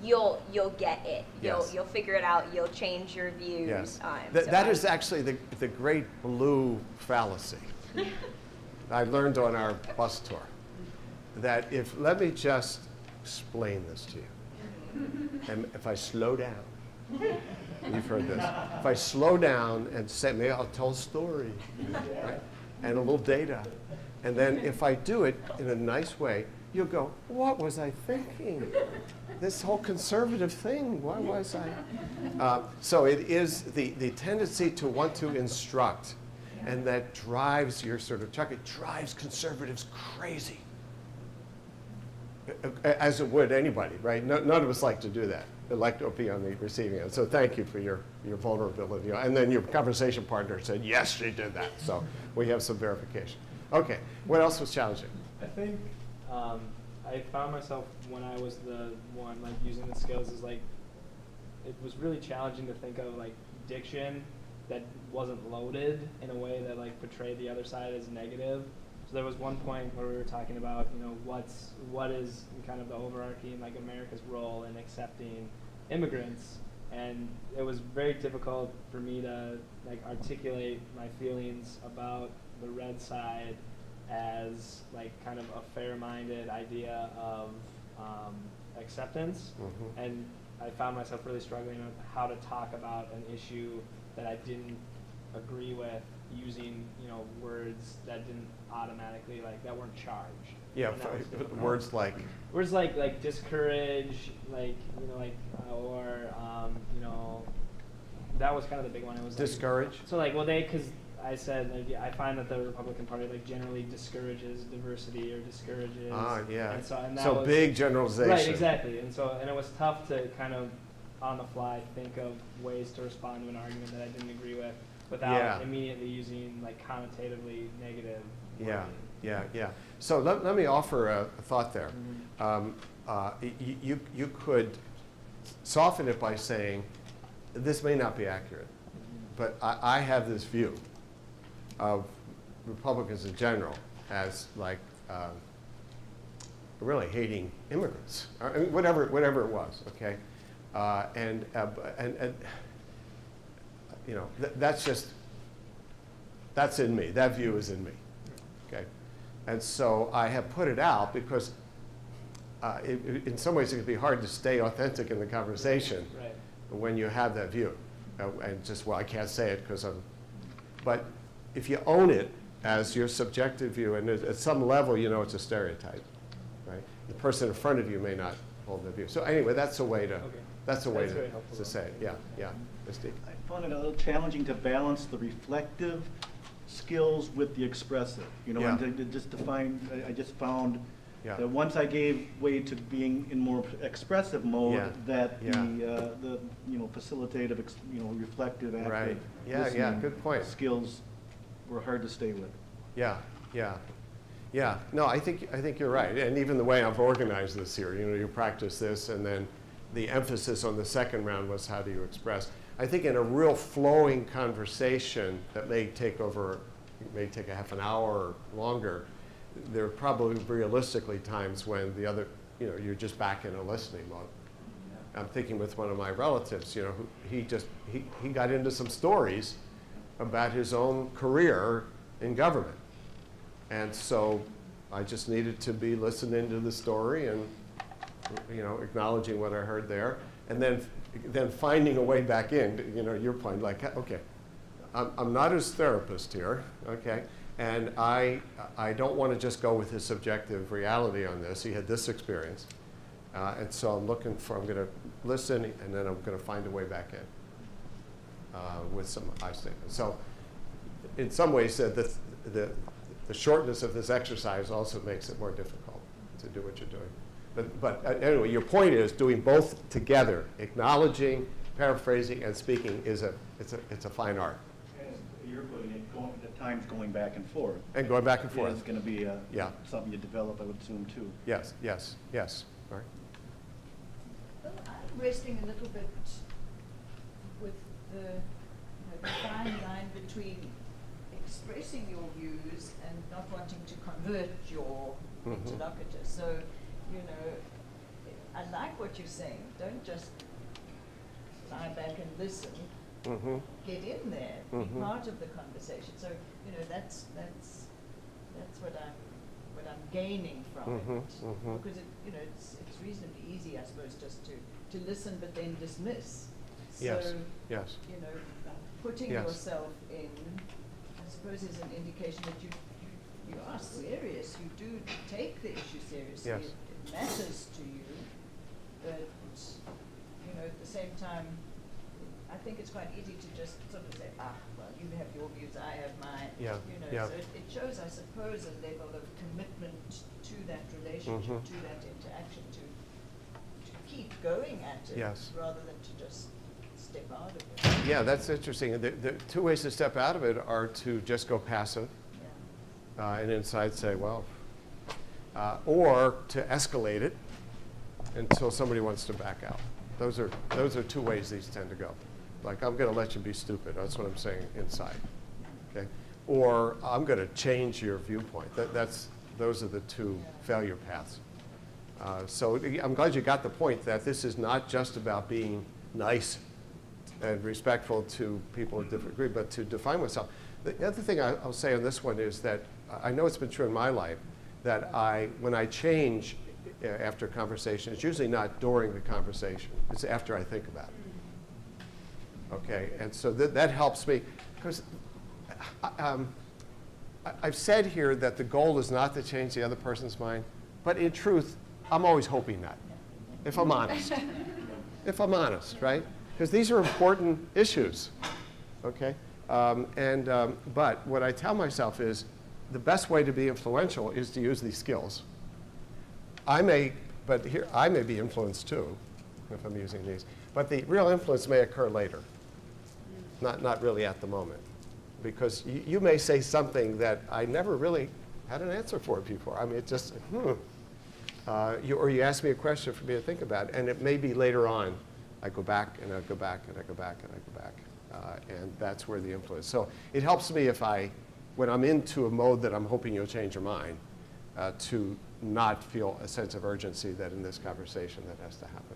M: you'll get it. You'll figure it out. You'll change your views.
A: Yes.
M: So
A: that is actually the great blue fallacy. I learned on our bus tour that let me just explain this to you. And if I slow down, you've heard this. If I slow down and say, maybe I'll tell a story, right? And a little data. And then if I do it in a nice way, you'll go, what was I thinking? This whole conservative thing, why was I? So it is the tendency to want to instruct, and that drives your sort of Chuck, it drives conservatives crazy. As it would anybody, right? None of us like to do that. They like to be on the receiving end. So thank you for your vulnerability. And then your conversation partner said, yes, she did that. So we have some verification. Okay, what else was challenging?
B: I think I found myself when I was the one like using the skills is like, it was really challenging to think of like diction that wasn't loaded in a way that like portrayed the other side as negative. So there was one point where we were talking about, what is kind of the overarching like America's role in accepting immigrants, and it was very difficult for me to like articulate my feelings about the red side as like kind of a fair-minded idea of acceptance, and I found myself really struggling with how to talk about an issue that I didn't agree with using words that didn't automatically that weren't charged.
A: Yeah, words like
B: discourage, or that was kind of the big one. It was
A: discourage.
B: So because
N: I said, like, I find that the Republican Party like generally discourages diversity or discourages.
A: Yeah.
N: And that
A: so
N: was,
A: big generalization.
N: Right, exactly. And it was tough to kind of on the fly think of ways to respond to an argument that I didn't agree with without immediately using like connotatively negative wording.
A: Yeah. So let me offer a thought there. You could soften it by saying, this may not be accurate, but I have this view of Republicans in general as like really hating immigrants, or I mean, whatever it was, okay? And you know, that's in me. That view is in me, okay? And so I have put it out because in some ways it can be hard to stay authentic in the conversation when you have that view. And just, well, I can't say it because I'm, but if you own it as your subjective view, and at some level you know it's a stereotype, right? The person in front of you may not hold the view. So anyway, that's a way to, to say it. Yeah. Steve.
F: I found it a little challenging to balance the reflective skills with the expressive. You know, and to just define, I just found that once I gave way to being in more expressive mode, that the you know, facilitative, you know, reflective, active,
A: good point.
F: skills were hard to stay with.
A: Yeah. No, I think you're right. And even the way I've organized this here, you know, you practice this, and then the emphasis on the second round was how do you express. I think in a real flowing conversation that may take a half an hour or longer, there are probably realistically times when the other, you know, you're just back in a listening mode. I'm thinking with one of my relatives, you know, he got into some stories about his own career in government. And so I just needed to be listening to the story and, you know, acknowledging what I heard there, and then finding a way back in, you know, your point, like, okay, I'm not his therapist here, okay, and I don't want to just go with his subjective reality on this. He had this experience, and so I'm going to listen, and then I'm going to find a way back in with some I statements. So in some ways, the shortness of this exercise also makes it more difficult to do what you're doing. But anyway, your point is doing both together, acknowledging, paraphrasing, and speaking it's a fine art.
F: As you're putting it, at times going back and forth.
A: And going back and forth.
F: Is going to be something you develop, I would assume, too.
A: Yes. All right.
S: Well, I'm wrestling a little bit with the fine line between expressing your views and not wanting to convert your interlocutor. So, you know, I like what you're saying. Don't just lie back and listen. Get in there. Be part of the conversation. So, you know, that's what I'm gaining from it. Because you know, it's reasonably easy, I suppose, just to listen but then dismiss. So, you know, putting yourself in, I suppose, is an indication that you are serious. You do take the issue seriously. It matters to you, but you know, at the same time, I think it's quite easy to just sort of say, well, you have your views, I have mine. You know, so it shows, I suppose, a level of commitment to that relationship, to that interaction, to keep going at it, rather than to just step out of it.
A: Yeah, that's interesting. The two ways to step out of it are to just go passive, and inside say, well, or to escalate it until somebody wants to back out. Those are two ways these tend to go. Like, I'm going to let you be stupid. That's what I'm saying inside. Okay, or I'm going to change your viewpoint. Those are the two failure paths. So I'm glad you got the point that this is not just about being nice and respectful to people of different degree, but to define myself. The other thing I'll say on this one is that I know it's been true in my life that when I change after a conversation, it's usually not during the conversation. It's after I think about it. Okay, and so that helps me, because I've said here that the goal is not to change the other person's mind, but in truth, I'm always hoping that, if I'm honest. If I'm honest, right? Because these are important issues, okay? But what I tell myself is the best way to be influential is to use these skills. I may be influenced too if I'm using these. But the real influence may occur later, not really at the moment. Because you may say something that I never really had an answer for before. I mean, it just, or you ask me a question for me to think about, and it may be later on I go back and I go back and I go back and I go back. And that's where the influence. So it helps me when I'm into a mode that I'm hoping you'll change your mind, to not feel a sense of urgency that in this conversation that has to happen.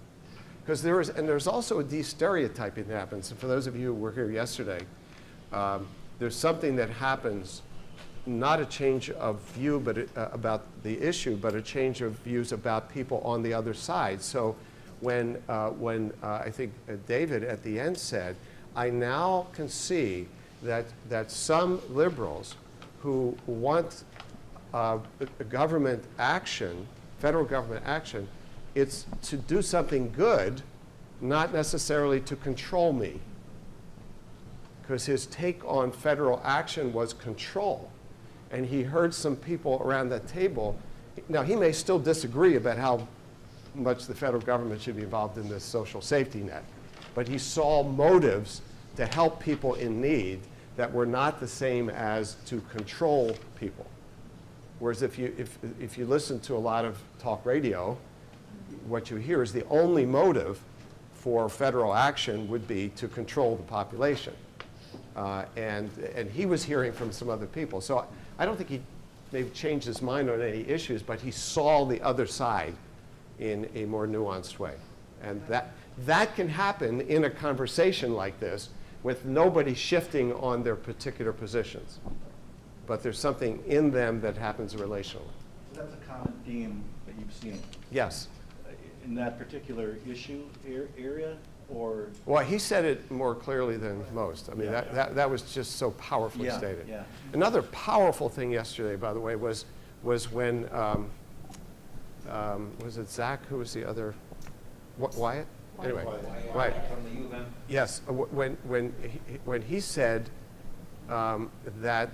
A: Because there's also a de-stereotyping that happens. And for those of you who were here yesterday, there's something that happens, not a change of view about the issue, but a change of views about people on the other side. So when I think David at the end said, I now can see that some liberals who want government action, federal government action, it's to do something good, not necessarily to control me. Because his take on federal action was control. And he heard some people around that table. Now, he may still disagree about how much the federal government should be involved in this social safety net. But he saw motives to help people in need that were not the same as to control people. Whereas if you listen to a lot of talk radio, what you hear is the only motive for federal action would be to control the population. And he was hearing from some other people. So I don't think he maybe changed his mind on any issues, but he saw the other side in a more nuanced way. And that can happen in a conversation like this with nobody shifting on their particular positions. But there's something in them that happens relationally.
F: That's a common theme that you've seen.
A: Yes.
F: In that particular issue area, or?
A: Well, he said it more clearly than most. I mean, that was just so powerfully stated.
F: Yeah.
A: Another powerful thing yesterday, by the way, was when, was it Zach? Who was the other? Wyatt? Anyway, right.
P: From the U of M?
A: Yes, when he said that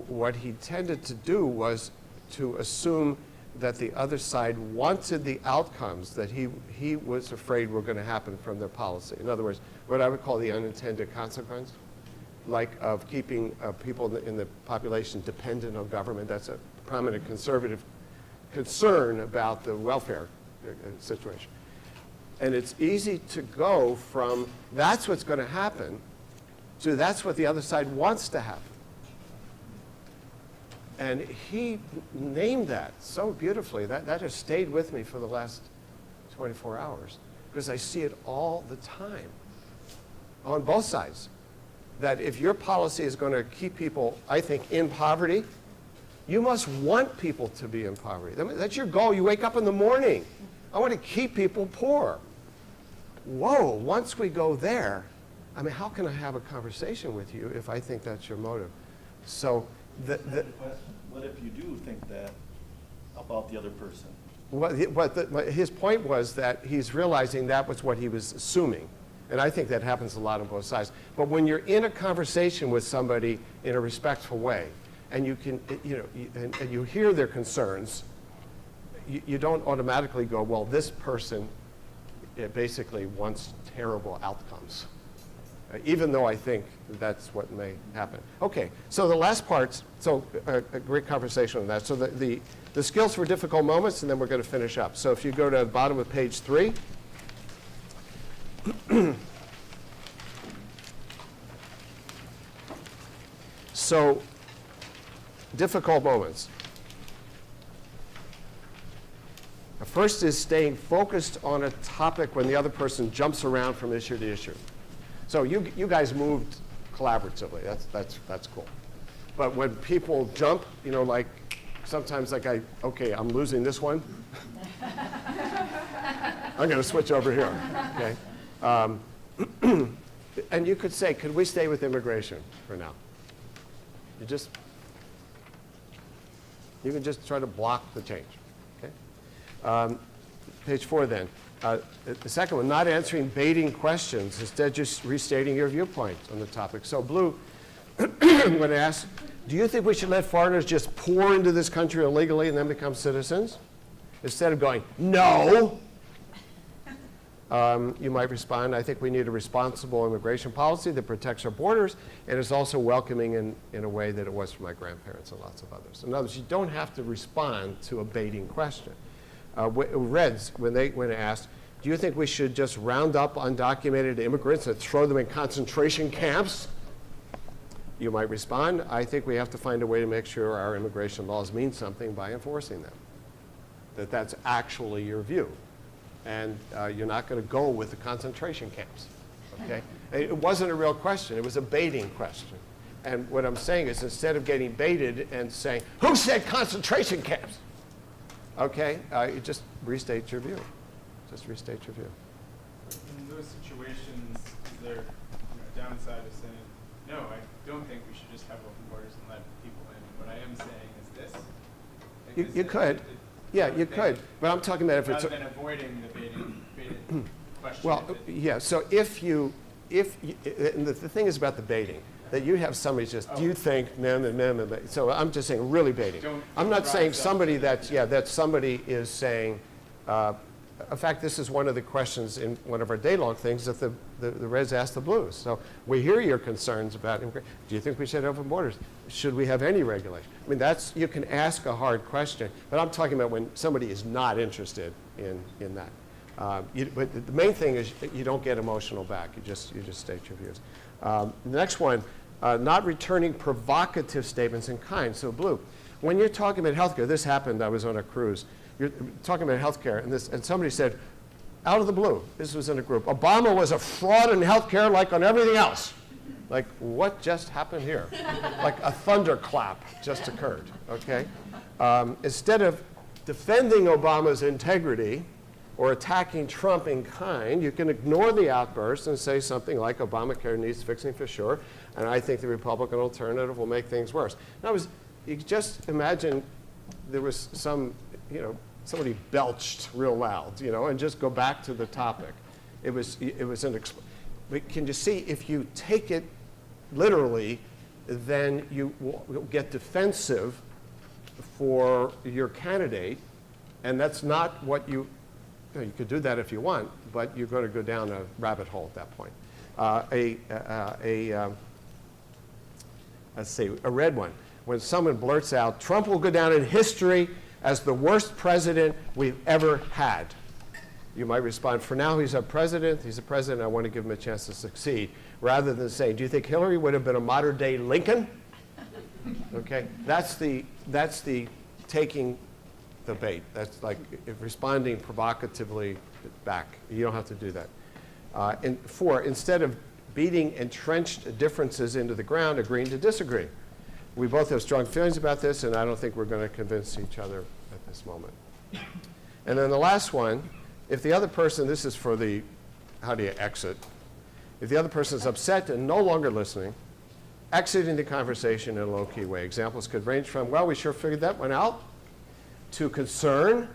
A: what he tended to do was to assume that the other side wanted the outcomes that he was afraid were going to happen from their policy. In other words, what I would call the unintended consequence, like of keeping people in the population dependent on government. That's a prominent conservative concern about the welfare situation. And it's easy to go from that's what's going to happen to that's what the other side wants to happen. And he named that so beautifully. That has stayed with me for the last 24 hours because I see it all the time on both sides. That if your policy is going to keep people, I think, in poverty, you must want people to be in poverty. That's your goal. You wake up in the morning. I want to keep people poor. Whoa, once we go there, I mean, how can I have a conversation with you if I think that's your motive? So
F: what if you do think that about the other person?
A: His point was that he's realizing that was what he was assuming. And I think that happens a lot on both sides. But when you're in a conversation with somebody in a respectful way, and you can, and you hear their concerns, you don't automatically go, well, this person basically wants terrible outcomes. Even though I think that's what may happen. Okay, so the last part, a great conversation on that. So the skills for difficult moments, and then we're going to finish up. So if you go to the bottom of page 3. So, difficult moments. The first is staying focused on a topic when the other person jumps around from issue to issue. So you guys moved collaboratively. That's cool. But when people jump, like sometimes like I'm losing this one. I'm going to switch over here. Okay. And you could say, could we stay with immigration for now? You can just try to block the change. Okay. page 4 then. The second one, not answering baiting questions, instead just restating your viewpoint on the topic. So Blue, when asked, do you think we should let foreigners just pour into this country illegally and then become citizens? Instead of going, no, you might respond, I think we need a responsible immigration policy that protects our borders and is also welcoming in a way that it was for my grandparents and lots of others. In other words, you don't have to respond to a baiting question. Reds, when asked, do you think we should just round up undocumented immigrants and throw them in concentration camps? You might respond, I think we have to find a way to make sure our immigration laws mean something by enforcing them. That's actually your view. And you're not going to go with the concentration camps, okay? It wasn't a real question, it was a baiting question. And what I'm saying is, instead of getting baited and saying, who said concentration camps? Okay, you just restate your view. Just restate your view.
B: In those situations, is there a downside of saying, no, I don't think we should just have open borders and let people in. What I am saying is this.
A: You could. Yeah, you could. But I'm talking about if it's...
B: Rather than avoiding the baiting question.
A: Well, yeah, so if you and the thing is about the baiting, that you have somebody just, do you think, so I'm just saying really baiting. I'm not saying somebody that somebody is saying, in fact, this is one of the questions in one of our day-long things that the Reds asked the Blues. So we hear your concerns about immigration. Do you think we should have open borders? Should we have any regulation? I mean, you can ask a hard question, but I'm talking about when somebody is not interested in that. But the main thing is you don't get emotional back. You just state your views. The next one, not returning provocative statements in kind. So Blue, when you're talking about healthcare, this happened, I was on a cruise. You're talking about healthcare, and somebody said, out of the blue, this was in a group, Obama was a fraud in healthcare like on everything else. Like, what just happened here? Like a thunderclap just occurred, okay? Instead of defending Obama's integrity or attacking Trump in kind, you can ignore the outburst and say something like, Obamacare needs fixing for sure, and I think the Republican alternative will make things worse. Now, you just imagine there was somebody belched real loud, and just go back to the topic. It was but can you see, if you take it literally, then you will get defensive for your candidate, and that's not what you could do that if you want, but you're going to go down a rabbit hole at that point. Let's see, a red one. When someone blurts out, Trump will go down in history as the worst president we've ever had. You might respond, for now he's a president, I want to give him a chance to succeed, rather than saying, do you think Hillary would have been a modern day Lincoln? Okay, that's the taking the bait. That's like responding provocatively back. You don't have to do that. And 4, instead of beating entrenched differences into the ground, agreeing to disagree. We both have strong feelings about this, and I don't think we're going to convince each other at this moment. And then the last one, if the other person, this is for the, how do you exit? If the other person is upset and no longer listening, exiting the conversation in a low-key way. Examples could range from, well, we sure figured that one out, to concern,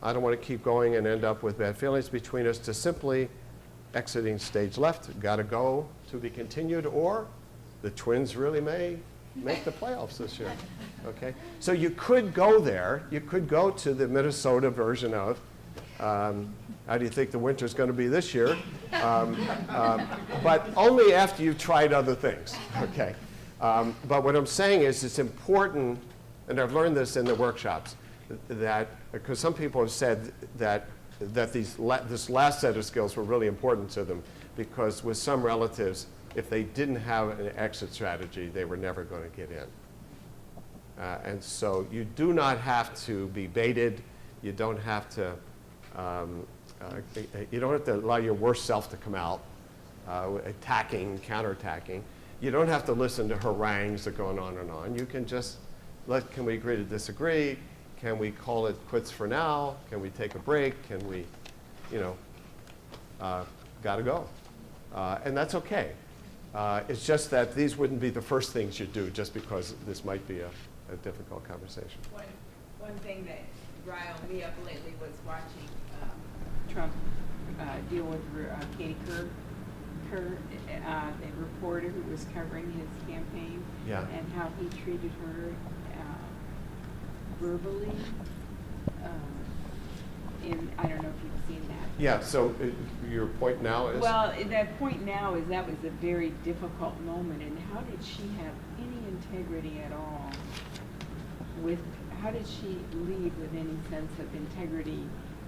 A: I don't want to keep going and end up with bad feelings between us, to simply exiting stage left, gotta go, to be continued, or the Twins really may make the playoffs this year, okay? So you could go there. You could go to the Minnesota version of, how do you think the winter's going to be this year? But only after you've tried other things, okay? But what I'm saying is it's important, and I've learned this in the workshops, that, because some people have said that this last set of skills were really important to them, because with some relatives, if they didn't have an exit strategy, they were never going to get in. And so you do not have to be baited. You don't have to allow your worst self to come out, attacking, counterattacking. You don't have to listen to harangues that go on and on. You can just can we agree to disagree? Can we call it quits for now? Can we take a break? Can we, gotta go. And that's okay. It's just that these wouldn't be the first things you do just because this might be a difficult conversation.
R: One thing that riled me up lately was watching Trump deal with Katie Kerr, the reporter who was covering his campaign,
A: Yeah.
R: and how he treated her verbally. I don't know if you've seen that.
A: Yeah, so your point now is?
R: Well, that point now is that was a very difficult moment, and how did she have any integrity at all? How did she lead with any sense of integrity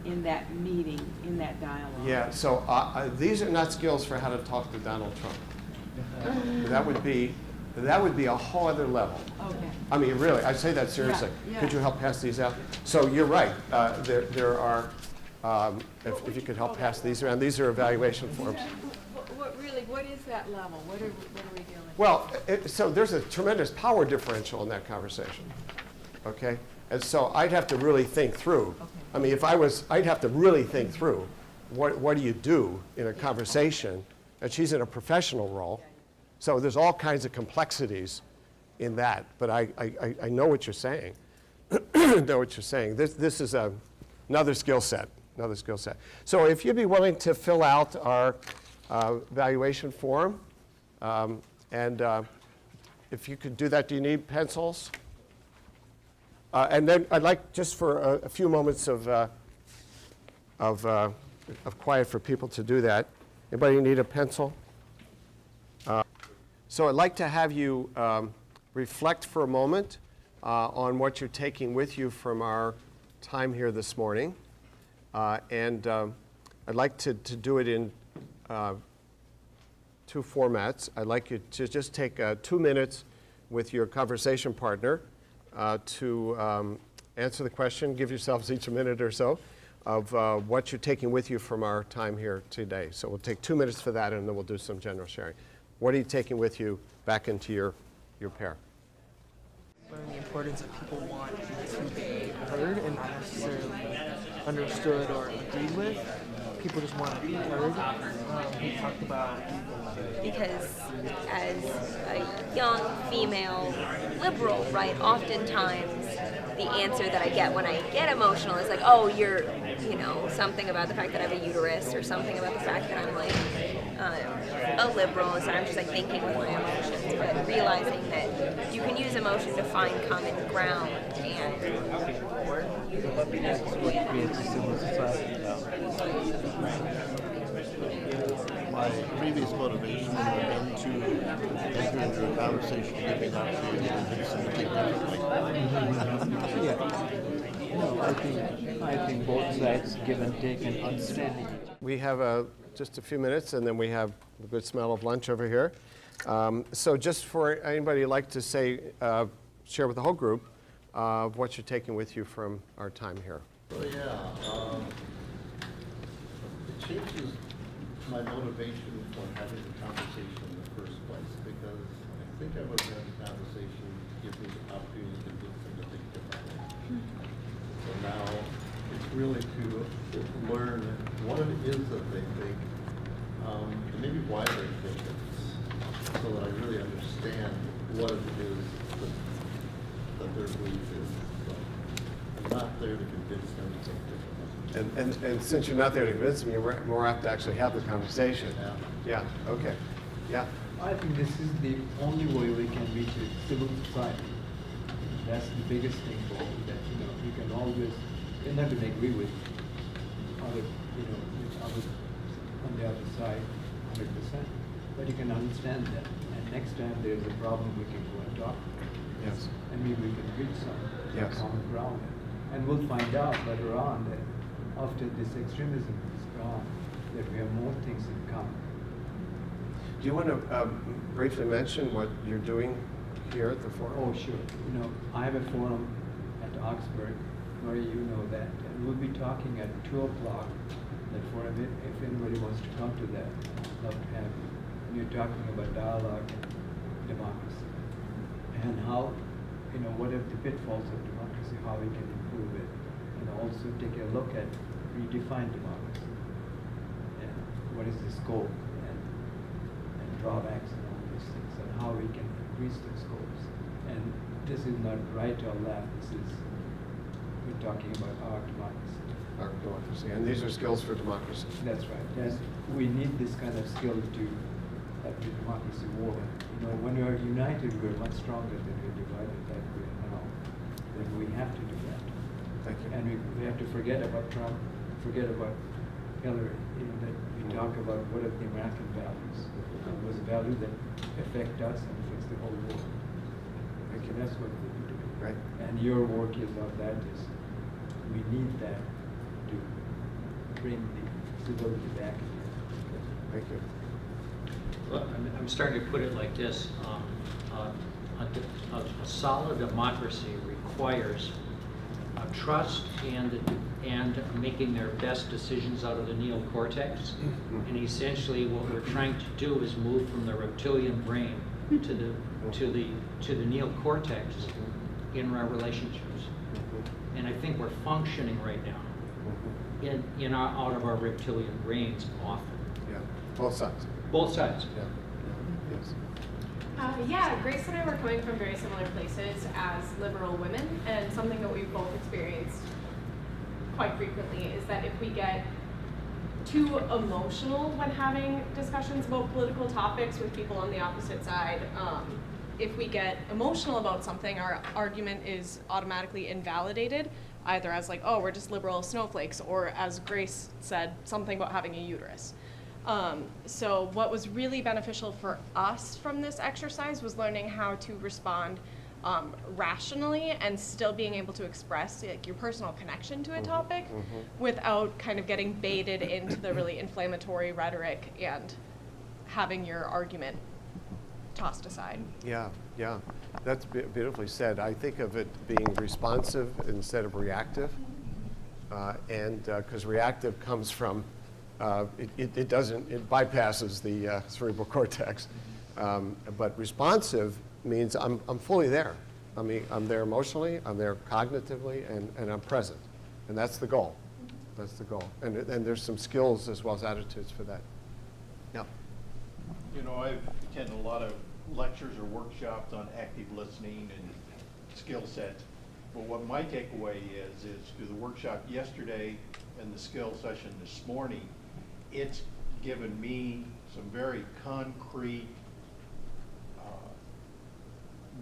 R: in that meeting, in that dialogue?
A: Yeah, so these are not skills for how to talk to Donald Trump. That would be a whole other level.
R: Okay.
A: I mean, really, I say that seriously.
R: Yeah.
A: Could you help pass these out? So you're right. There are, if you could help pass these around, these are evaluation forms.
R: What is that level? What are we dealing with?
A: Well, so there's a tremendous power differential in that conversation, okay? And so I'd have to really think through.
R: Okay.
A: I mean, I'd have to really think through, what do you do in a conversation? And she's in a professional role, so there's all kinds of complexities in that. But I know what you're saying. Know what you're saying. This is another skill set. Another skill set. So if you'd be willing to fill out our evaluation form, and if you could do that, do you need pencils? And then I'd like just for a few moments of quiet for people to do that. Anybody need a pencil? So I'd like to have you reflect for a moment on what you're taking with you from our time here this morning. And I'd like to do it in two formats. I'd like you to just take 2 minutes with your conversation partner to answer the question. Give yourselves each a minute or so of what you're taking with you from our time here today. So we'll take 2 minutes for that, and then we'll do some general sharing. What are you taking with you back into your pair?
T: Learn the importance that people want to be heard and not necessarily understood or agreed with. People just want to be heard. We talked about
M: because as a young female liberal, right, oftentimes the answer that I get when I get emotional is like, oh, you're, something about the fact that I have a uterus or something about the fact that I'm like a liberal, so I'm just like thinking with my emotions, but realizing that you can use emotion to find common ground and
K: what creates a civil society. My previous motivation would have been to enter into a conversation giving up to convince them to think differently.
U: Yeah. No, I think both sides give and take and understanding.
A: We have just a few minutes, and then we have a good smell of lunch over here. So just for anybody who'd like to say, share with the whole group what you're taking with you from our time here.
K: Well, yeah, it changes my motivation for having the conversation in the first place, because I think I would have had the conversation give me the opportunity to convince them to think differently. So now it's really to learn what it is that they think, and maybe why they think it, so that I really understand what it is that their belief is. So I'm not there to convince them to think differently.
A: And since you're not there to convince them, you're more apt to actually have the conversation. Yeah, okay. Yeah.
U: I think this is the only way we can reach a civil society. That's the biggest thing for all that, you can always, you're not going to agree with other, with others on the other side 100%, but you can understand them. And next time there's a problem, we can go and talk.
A: Yes.
U: And maybe we can reach some common ground. And we'll find out later on that after this extremism is gone, that we have more things in common.
A: Do you want to briefly mention what you're doing here at the forum?
U: Oh, sure. I have a forum at Oxford, Marie, you know that, and we'll be talking at 2 o'clock. That forum, if anybody wants to come to that, I'd love to have you. And you're talking about dialogue and democracy, and how, what are the pitfalls of democracy, how we can improve it, and also take a look at redefine democracy, and what is the scope, and drawbacks and all those things, and how we can increase those scopes. And this is not right or left, we're talking about our democracy.
A: our democracy, and these are skills for democracy.
U: That's right. And we need this kind of skill to have the democracy work. You know, when we are united, we're much stronger than we're divided like we are now. Then we have to do that.
A: Thank you.
U: And we have to forget about Trump, forget about Hillary. You know, that we talk about what are the American values. Those values that affect us and affects the whole world.
A: Thank you.
U: That's what we need to do.
A: Right.
U: And your work is of that. We need that to bring the civility back here.
A: Thank you.
H: Well, I'm starting to put it like this. A solid democracy requires trust and making their best decisions out of the neocortex. And essentially what we're trying to do is move from the reptilian brain to the neocortex in our relationships. And I think we're functioning right now out of our reptilian brains often.
A: Yeah, both sides.
H: Both sides.
A: Yeah. Yes.
D: Yeah, Grace and I were coming from very similar places as liberal women, and something that we've both experienced quite frequently is that if we get too emotional when having discussions about political topics with people on the opposite side, if we get emotional about something, our argument is automatically invalidated, either as like, oh, we're just liberal snowflakes, or as Grace said, something about having a uterus. So what was really beneficial for us from this exercise was learning how to respond rationally and still being able to express like your personal connection to a topic without kind of getting baited into the really inflammatory rhetoric and having your argument tossed aside.
A: Yeah, yeah, that's beautifully said. I think of it being responsive instead of reactive, and because reactive comes from it bypasses the cerebral cortex, but responsive means I'm fully there. I mean, I'm there emotionally, I'm there cognitively, and I'm present, and that's the goal. That's the goal, and there's some skills as well as attitudes for that. Yeah.
K: You know, I've attended a lot of lectures or workshops on active listening and skill sets. But what my takeaway is through the workshop yesterday and the skill session this morning, it's given me some very concrete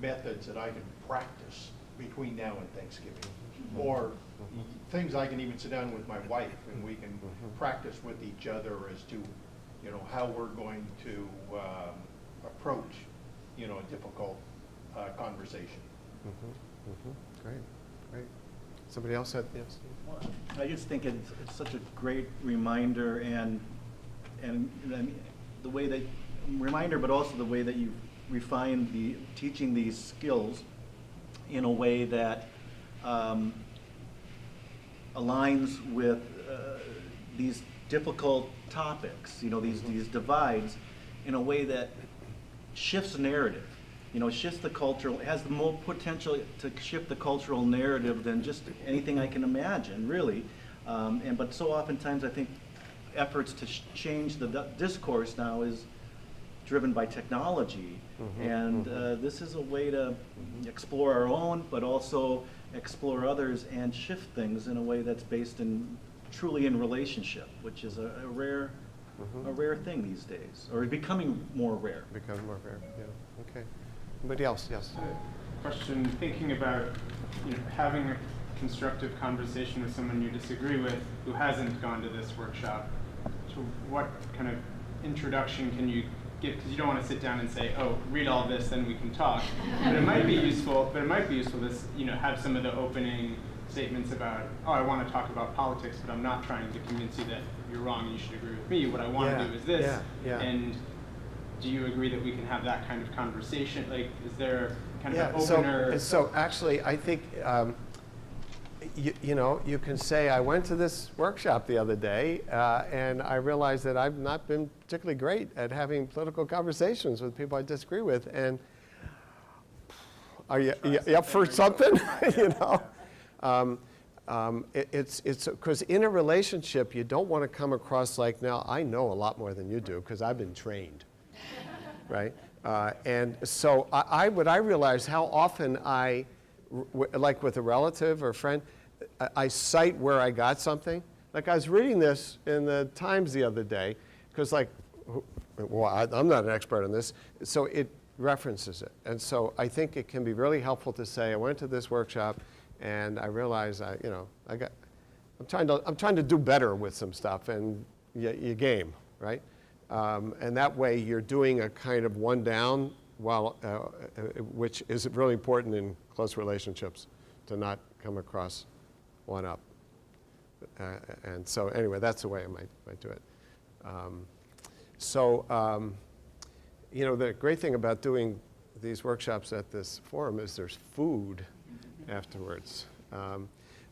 K: methods that I can practice between now and Thanksgiving. Or things I can even sit down with my wife and we can practice with each other as to, you know, how we're going to approach, you know, a difficult conversation.
A: Great, great. Somebody else had, yes?
F: Well, I just think it's such a great reminder and I mean, the way that, reminder, but also the way that you refine the teaching these skills in a way that aligns with these difficult topics, you know, these divides in a way that shifts narrative. You know, shifts the cultural, has the more potential to shift the cultural narrative than just anything I can imagine, really. But so oftentimes I think efforts to change the discourse now is driven by technology. And this is a way to explore our own, but also explore others and shift things in a way that's based in truly in relationship, which is a rare thing these days, or becoming more rare.
A: Becoming more rare, yeah, okay. Anybody else? Yes.
B: Question, thinking about, you know, having a constructive conversation with someone you disagree with who hasn't gone to this workshop, to what kind of introduction can you give? Because you don't want to sit down and say, oh, read all this, then we can talk. But it might be useful, to, you know, have some of the opening statements about, oh, I want to talk about politics, but I'm not trying to convince you that you're wrong and you should agree with me. What I want to do is this. And do you agree that we can have that kind of conversation? Like, is there kind of an opener?
A: So actually, I think, you know, you can say, I went to this workshop the other day, and I realized that I've not been particularly great at having political conversations with people I disagree with. And are you up for something? You know? It's because in a relationship, you don't want to come across like, now, I know a lot more than you do because I've been trained. Right? And so what I realized how often like with a relative or friend, I cite where I got something. Like I was reading this in the Times the other day, because like, well, I'm not an expert on this, so it references it. And so I think it can be really helpful to say, I went to this workshop and I realized I'm trying to do better with some stuff, and you game, right? And that way you're doing a kind of one down, which is really important in close relationships, to not come across one up. And so anyway, that's the way I might do it. The great thing about doing these workshops at this forum is there's food afterwards.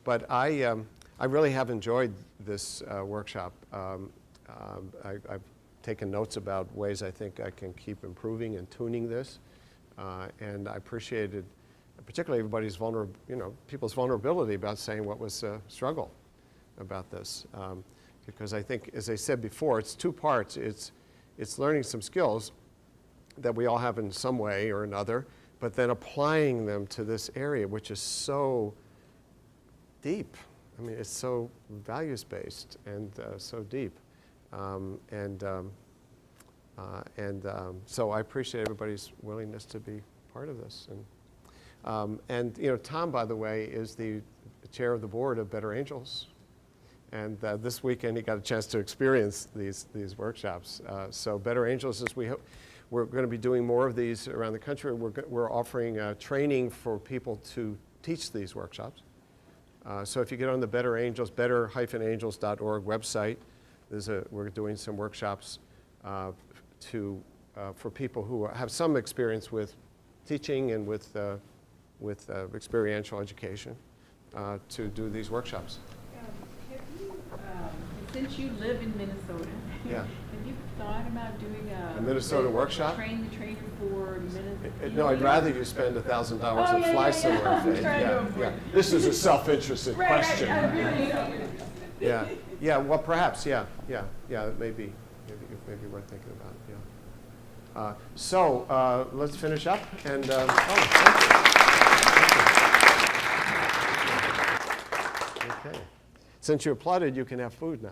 A: But I really have enjoyed this workshop. I've taken notes about ways I think I can keep improving and tuning this. And I appreciated particularly everybody's people's vulnerability about saying what was a struggle about this. Because I think, as I said before, it's two parts. It's learning some skills that we all have in some way or another, but then applying them to this area, which is so deep. I mean, it's so values-based and so deep. So I appreciate everybody's willingness to be part of this. And Tom, by the way, is the chair of the board of Better Angels. And this weekend he got a chance to experience these workshops. So Better Angels, we're going to be doing more of these around the country. We're offering training for people to teach these workshops. So if you get on the better-angels.org website, we're doing some workshops for people who have some experience with teaching and with experiential education to do these workshops.
R: Since you live in Minnesota,
A: yeah.
R: Have you thought about doing a
A: Minnesota workshop?
R: Train the trainer for Minnesota?
A: No, I'd rather you spend $1,000 and fly somewhere. Yeah. This is a self-interested question. Yeah. Well, perhaps. Yeah. It may be worth thinking about. So let's finish up. And thank you. Okay. Since you applauded, you can have food now.